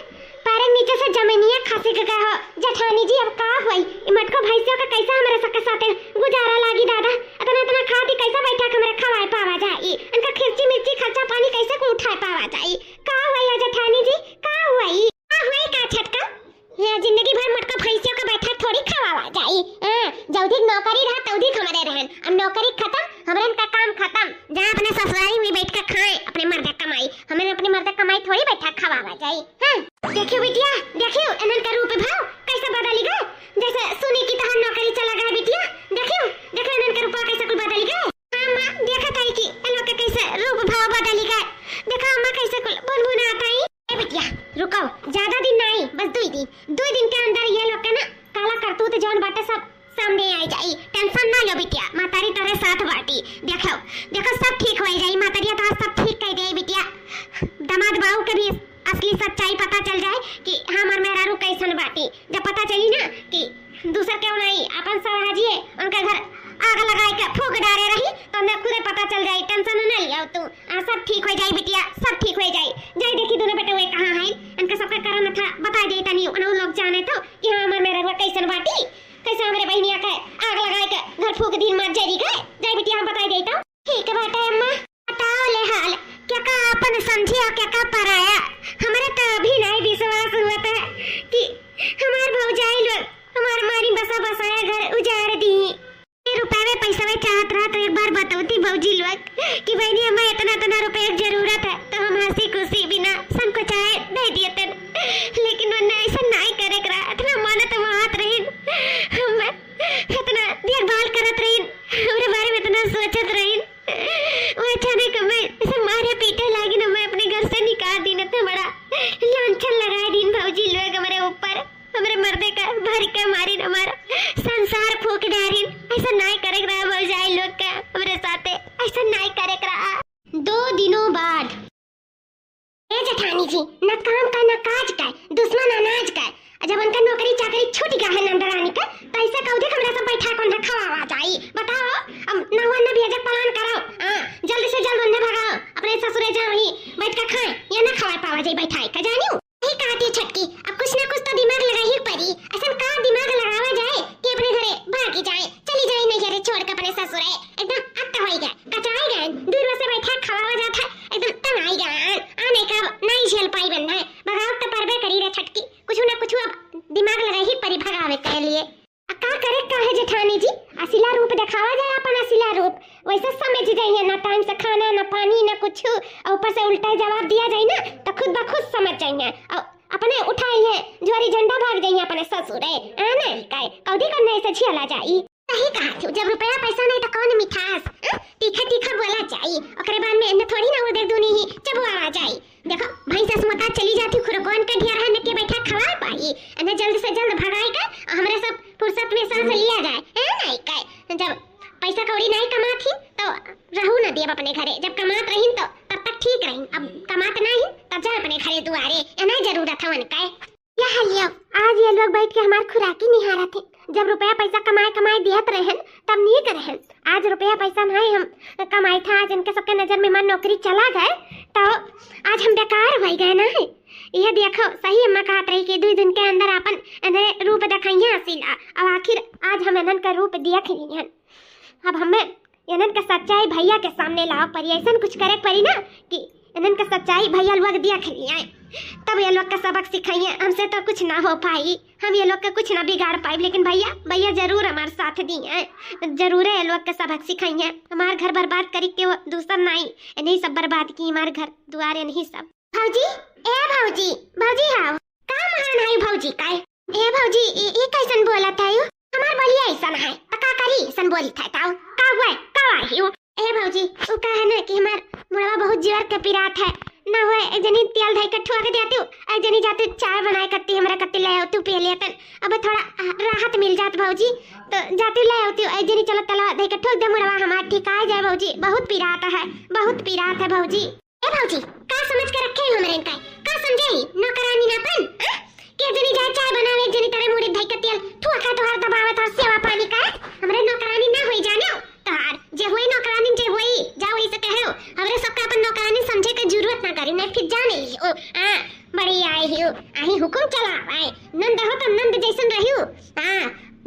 पैर नीचे से जमीनिया खासी के कहो जेठानी जी, अब का होई? मट को भैंसियों का कैसा हमारे सबके साथ गुजारा लागी दादा? इतना खाती कैसा बैठा के हमारे खवाए पावा जाई? इनका खिर्ची मिर्ची खर्चा पानी कैसे को उठाए पावा जाई? का होई जेठानी जी, का होई? का होई का छटका? ये जिंदगी भर मटका भैंसियों का बैठा थोड़ी खवावा जाई। जौदी नौकरी रहा तौदी हमारे रहन, अब नौकरी खत्म, हमारे का काम खत्म। जहाँ अपने ससुराली में बैठ कर खाएं अपने मर्द कमाई, हमें अपने मर्द कमाई थोड़ी बैठा खवावा जाई। हाँ देखियो बिटिया, देखियो अनंत का रूप भाव कैसे बदल गया, जैसे सुनी की तरह नौकरी चला गया बिटिया। देखियो देखो अनंत का रूप कैसे बाटी। 2 दिन के अंदर ये लोग के ना काला करतूत जौन बाटे सब सामने आ जाई। टेंशन ना लो बिटिया, मातारी तोरे साथ बाटी। देखो देखो सब ठीक हो जाई, मातारिया तो सब ठीक कर दे बिटिया। दामाद बाबू के भी असली सच्चाई पता चल जाए कि हमर मेहरारू कैसन बाटी। जब पता चली ना कि दूसर क्यों नहीं अपन सराजिए उनका घर आग लगाए के फूक डारे रही तो मैं खुदे पता चल जाई। टेंशन ना लिया तू, सब ठीक हो जाई बिटिया, सब ठीक हो जाई। जाई देखी दोनों बेटे वे कहां है, इनका सबका कारण था बता दे तनी उन लोग जाने तो कि हां हमर मेहरारू कैसन बाटी, कैसे हमरे बहनिया के आग लगाए के घर फूक दिन मर जाई गए। जाई बिटिया हम बता देता। ठीक है बेटा अम्मा बताओ ले हाल क्या का अपन समझी और क्या का पराया। हमारे तो अभी नहीं विश्वास हुआ था कि हमार भौजाई लोग हमार मारी बसा बसाया घर उजाड़ दी। रुपए में पैसा में चाहत रहा तो एक बार बताती भौजी लोग कि बहनी हमें इतना रुपए की जरूरत है तो हम हंसी खुशी बिना संकोचाए दे दिए थे, लेकिन वो ऐसा नहीं करे करा। इतना मन तो वहां रही हम इतना देखभाल करत रही, हमरे बारे में इतना सोचत रही। वो अचानक मैं ऐसे मारे पीटे लागी ना, मैं अपने घर से निकाल दी ना तो बड़ा लांछन लगाए दिन भौजी लोग हमारे ऊपर, हमारे मर्दे का भर के मारी हमारा संसार फूक डारी। ऐसा नहीं करे रहा भौजाई लोग का हमारे साथ, ऐसा नहीं करे रहा। 2 दिनों बाद ए जेठानी जी न काम का न काज का दुश्मन अनाज का, जब उनका नौकरी चाकरी छूट गया है नंदरानी का तो ऐसे कौदे हमरा सब बैठा कौन खवावा जाई। बताओ अब नवन भेजे प्लान करो, जल्दी से जल्द उन्हें भगाओ अपने ससुरे जा वहीं बैठ के खाए या ना खवा पावा जाई बैठाई का जानियो। यही कहती छटकी अब कुछ ना कुछ तो दिमाग लगा ही पड़ी। ऐसा का दिमाग लगावा जाए कि अपने घरे भागी जाए, चली जाए नहीं घरे छोड़ के अपने ससुरे एकदम अट्टा हो गए कचाई गए दूर से बैठा खवावा जाता एकदम तनाई गए आने का नहीं झेल पाई बनना है। भगाओ तो परबे करी रे छटकी, कुछ ना कुछ अब दिमाग लगा ही परी भगावे के लिए। का करे काहे जेठानी जी असिला रूप दिखावा जाए अपन असली रूप, वैसे समझ जाइए ना टाइम से खाना ना पानी ना कुछ, और ऊपर से उल्टा जवाब दिया जाए ना तो खुद ब खुद समझ जाइए और अपने उठाइए ज्वारी झंडा भाग जाइए अपने ससुरे आना ही काय कौदी करने से छिला जाई। सही कहा तू, जब रुपया पैसा नहीं तो कौन मिठास तीखा तीखा बोला जाई, ओकरे बाद में न थोड़ी ना उधर दुनी ही चबुआ जाई। देखो भाई से समता चली जाती खुरकोन के ढेर रहने के बैठा खवा पाई, अने जल्द से जल्द भगाई का हमरे सब फुर्सत में सांस लिया जाए नहीं काय। जब पैसा कौड़ी नहीं कमाती तो रहू न दिए अपने घरे, जब कमात रही तो तब तक ठीक रही, अब कमात नहीं तब जा अपने घरे दुआरे नहीं जरूरत है उनका। यह लियो आज ये लोग बैठ के हमार खुराकी निहारा थे, जब रुपया पैसा कमाए दियत रहन तब नहीं करहन। आज रुपया पैसा नहीं हम कमाई था, आज इनके सबके नजर में मन नौकरी चला गए तो आज हम बेकार हो गए ना। ये देखो सही अम्मा कहत रही कि 2 दिन के अंदर अपन इन्हें रूप दिखाइए असीला, अब आखिर आज हम इन्हन का रूप देख लियन। अब हमें इन्हन का सच्चाई भैया के सामने लाओ पड़ी, ऐसा कुछ करे पड़ी ना कि इन्हन का सच्चाई भैया लोग देख लिए तब ये लोग का सबक सिखाइए। हमसे तो कुछ ना हो पाई, हम ये लोग का कुछ ना बिगाड़ पाई, लेकिन भैया जरूर हमारे साथ दिए, जरूर ये लोग का सबक सिखाइए। हमारे घर बर्बाद करी के वो दूसरा नहीं सब बर्बाद की हमारे घर दुआरे नहीं सब। भौजी ए भौजी भौजी हाँ का महान है भौजी का ए भौजी ये कैसन बोला था यू हमार बलिया ऐसा है तो का करी सन बोली था ताऊ का हुआ का आई हो ए भौजी वो कहे ना कि हमार मुड़वा बहुत जीवर के पिरात है ना वो एक जनी तेल धाई के ठुआ के देती हूँ, एक जनी जाती चाय बनाए करती हमरा कत्ती ले आती पी लेतन, अब थोड़ा राहत मिल जात भौजी तो जाती ले आती हूँ। एक जनी चलो तला धाई के ठोक दे मुड़वा हमार ठीक आ जाए भौजी, बहुत पिरात है भौजी। ए भौजी का समझ के रखे हमरे इनका का समझे ही नौकरानी नापन के जनी जाए चाय बनावे एक जनी तेरे मुड़ी धाई के तेल ठुआ का तोहर दबावत और सेवा पानी का हमरे नौकरानी ना होई जानो तार जे होई नौकरानी जे होई जाओ इसे कहो हमरे सबका अपन नौकरानी समझे के जरूरत ना करी नहीं फिर जाने ली ओ बड़ी आई हुकुम चला आए नंद हो तो नंद जैसन रहियो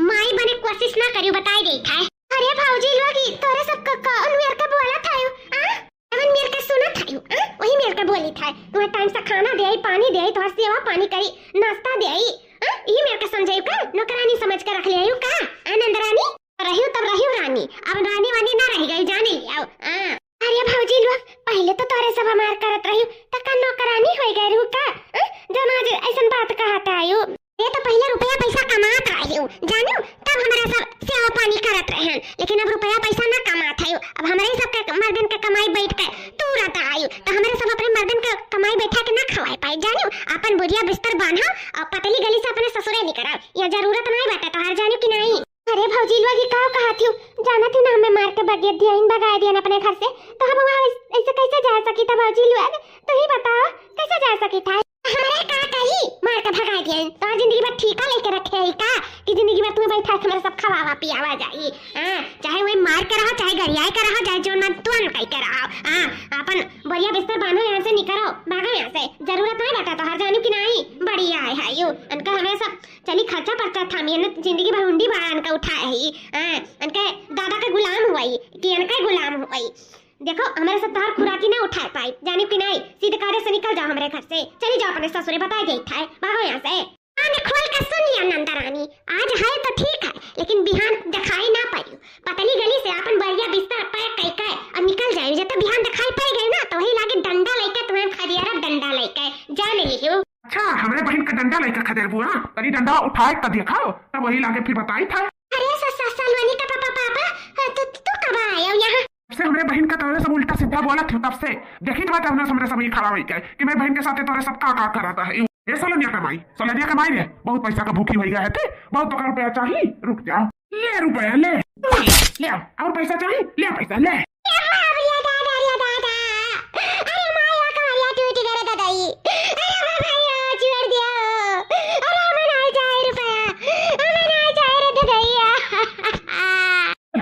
माई बने कोशिश ना करियो बताई दे था। अरे भौजी लोगी तोरे सब कौन मेर का बोला था अवन मेर का सुना था वही मेर का बोली था तुम्हें टाइम से खाना दे पानी दे तोहर सेवा पानी करी नाश्ता दे ये मेर का समझाई का नौकरानी समझ के रख लियो का आनंद रानी रहियो तब रहियो रानी, अब रानी वानी ना रह गई जाने लियो। अरे भौजी लोग पहले तो तोरे सब हमार करत रहियो तक नौकरानी हो गए रू का जब आज ऐसन बात कहता आयो ये तो पहले रुपया पैसा कमात रहियो जानो तब हमारा सब सेवा पानी करत रहन, लेकिन अब रुपया पैसा ना कमात आयो, अब हमारे सब के मर्दन के कमाई बैठ के तू रहता आयो तो हमारे सब अपने मर्दन के कमाई बैठा के ना खवाए पाए जानो अपन बोरिया बिस्तर बांधा और पतली गली से अपने ससुरे निकल या जरूरत नहीं बाटे तो हर जाने की नहीं। अरे भौजी लोग का कहा थी जाना थी ना हमें मार के बगे दिया इन भगा दिया अपने घर से तो हम वहां ऐसे कैसे जा सकी था भौजी लोग तो ही बताओ कैसे जा सकी था। हमारे का कही मार के भगा दिया तो जिंदगी भर ठीका लेके रखे है का कि जिंदगी भर तुम्हें बैठा हमारे सब खवावा पियावा जाई। हां चाहे वही मार के रहो चाहे गरियाई के रहो चाहे जो ना तुन कह के रहो। हां अपन बढ़िया बिस्तर बांधो यहां से निकलो भागो यहां से जरूरत नहीं बेटा तो हर जाने की नहीं बढ़िया है यू अनका हमें सब चली खर्चा परचा था मेहनत जिंदगी भर हुंडी बाड़ा अनका उठाए ही। हां अनके दादा का गुलाम हुई कि अनका गुलाम हुई देखो हमारे सब तार खुराकी ना उठा पाई जाने की नहीं सीधे कार्य से निकल जाओ हमारे घर से चली जाओ अपने ससुरे बता गई था भागो यहाँ से। कान खोल कर सुन लिया नंदा रानी आज है तो ठीक है लेकिन बिहान दिखाई ना पाई पतली गली से अपन बढ़िया बिस्तर पैक कई और निकल जाए जब तो बिहान दिखाई पाई गई ना तो वही लागे डंडा लेके तुम्हें खदियारा डंडा लेके जा ले लियो। अच्छा हमारे बहन का डंडा लेकर खदेर बुआ तरी डंडा उठाए तब दिखाओ तब वही लागे फिर बताई था। अरे सलवानी का पापा तू कब आया यहाँ से हमारे बहन का तोरे सब उल्टा सीधा बोला थी तब से देखी तो बात हमने हमारे सब ये खड़ा हुई क्या कि मेरे बहन के साथ तोरे सब का कराता है ये सोलनिया कमाई रे बहुत पैसा का भूखी हो गया है बहुत तो रुपया चाहिए रुक जाओ ले रुपया ले और पैसा चाहिए ले पैसा ले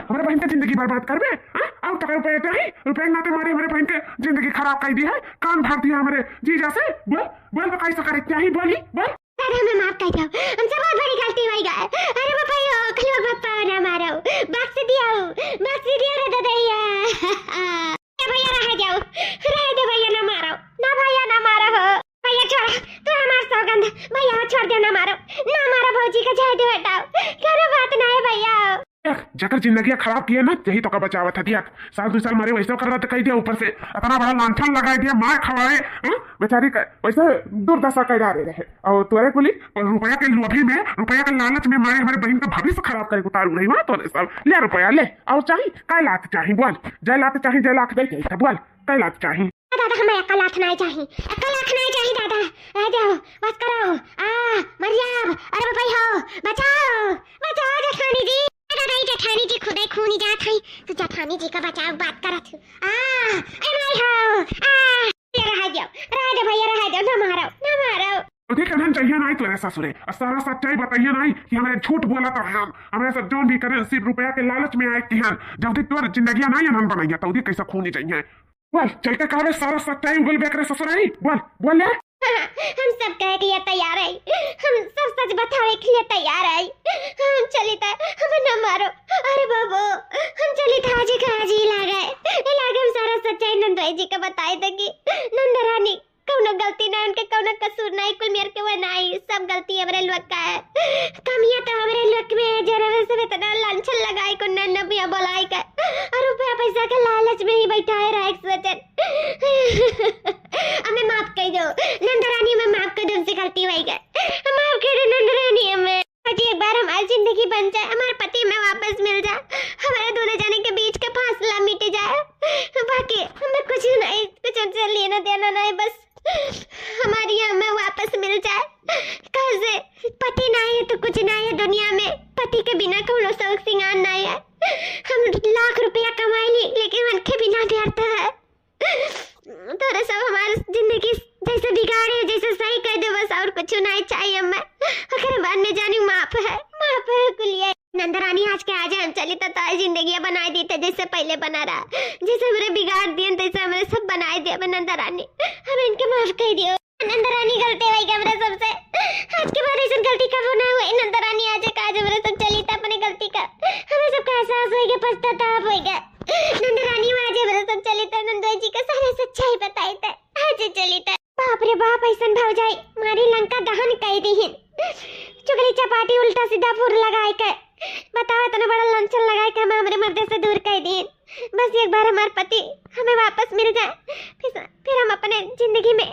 हमारे बहन की जिंदगी बर्बाद कर बे और तो रुपये चाहिए रुपये नाते मारे हमारे बहन के जिंदगी खराब कर दी है कान भाग दिया हमारे जीजा से बोल तो कैसे करे क्या ही बोली बोल हमें माफ कर दो हमसे बहुत बड़ी गलती हुई गई। अरे पापा यो खलो पापा ना मारो बख्श दिया रे ददैया भैया रह दे भैया ना मारो ना भैया ना मारो हो भैया छोड़ तू हमार सौगंध भैया छोड़ दे ना मारो भौजी का जाए दे हटाओ करो बात ना है भैया जकर जिंदगी खराब किया ना यही तो का बचावा था दिया साल 2 साल मारे वैसे कर रहा था कह दिया ऊपर से इतना बड़ा लांछन लगा दिया मार खवाए बेचारी वैसे दुर्दशा कर रहे और तुरे कुली रुपया के लोभी में रुपया के लालच में मारे हमारे बहन का भविष्य खराब करे उतारू रही वहां तो सब ले रुपया ले और चाहिए काय लात चाहिए बोल जय लात चाहिए जय लाख दे बोल काय लात चाहिए दादा हमें अकल लाख नहीं चाहिए दादा रह जाओ बस करो मरियाब अरे भाई हो बचाओ जेठानी जी जेठानी जी खुदे खूनी जात है तो जेठानी जी का बचाव बात करत अरे भाई हो रह जाओ भैया ना मारो ठीक है चाहिए नहीं तो ससुरे सारा सच्चाई बताइए नहीं कि हमें झूठ बोला तो हम हमें सब जो भी करें सिर्फ रुपया के लालच में आए कि हम जब तक तोर जिंदगी नहीं हम बनाइए तो कैसे खूनी चाहिए बोल चल के कहे सारा सच्चाई उगल बेकरे ससुराई बोल ले हम सब कहे के लिए तैयार है हम सब सच बतावे के लिए तैयार है हम चली था हमें न मारो अरे बाबू हम चली था जी लागे हम सारा सच्चाई नंदरानी जी का बताए थे कि नंदरानी कौनो गलती ना उनके कौनो कसूर नहीं कुल मेरे के बनाई सब गलती हमरे लोग का है कमियां तो हमरे लोग में है जरा वैसे इतना लांछन लगाई को नबिया बोलाई का और रुपया पैसा के लालच में ही बैठा है राइट सचन हमें माफ कर दो नंदरानी में माफ कर दो हमसे गलती हुई गई माफ कर दो नंदरानी हमें एक बार हमारी जिंदगी बन जाए हमारे पति में वापस मिल जाए हमारे दोनों जने के बीच का फासला मिट जाए बाकी हमें कुछ नहीं कुछ उनसे लेना देना नहीं बस हमारी हमें वापस मिल जाए कैसे पति नहीं है तो कुछ नहीं है दुनिया में पति के बिना कोनो शौक सिंगार नहीं है हम लाख रुपया कमाई ली लेकिन उनके बिना व्यर्थ है थोड़ा सब हमारी जिंदगी जैसे बिगाड़े जैसे सही कर दो बस और कुछ नहीं चाहिए हमें अगर बाद में जानी माफ है कुलिया नंदरानी आज के आज हम चली तो ताई जिंदगी बनाई दी थे जैसे पहले बना रहा जैसे मेरे बिगाड़ दिए तैसे हमें सब बनाए दिया नंदरानी हमें इनके माफ कर दियो नंदरानी गलती हुई हमारे सबसे आज के बाद ऐसी गलती कब ना हुई नंदरानी आज हमारे सब चली था अपनी गलती का हमें सबका एहसास होएगा पछतावा होएगा नंदरानी आज हमारे सब चली था नंदरानी जी का सारा सच्चाई बताई था आज चली था बाप रे बाप ऐसा भाव जाए मारी लंका दहन कर दी है चुगली चपाटी उल्टा सीधा फुर लगाए के बताओ इतना बड़ा लंचन लगाए के हमें हमारे मर्दे से दूर कर दिए बस एक बार हमारे पति हमें वापस मिल जाए फिर हम अपने जिंदगी में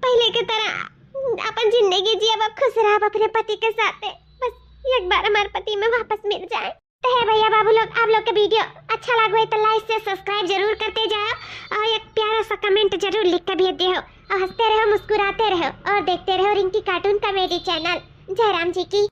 पहले की तरह अपन जिंदगी जी अब खुश रह अपने पति के साथ बस एक बार हमारे पति में वापस मिल जाए तो है भैया बाबू लोग आप लोग का वीडियो अच्छा लगा तो लाइक से सब्सक्राइब जरूर करते जाओ और एक प्यारा सा कमेंट जरूर लिख के भेज दो और हंसते रहो, मुस्कुराते रहो और देखते रहो Rinki cartoon comedy channel. Jairam ji की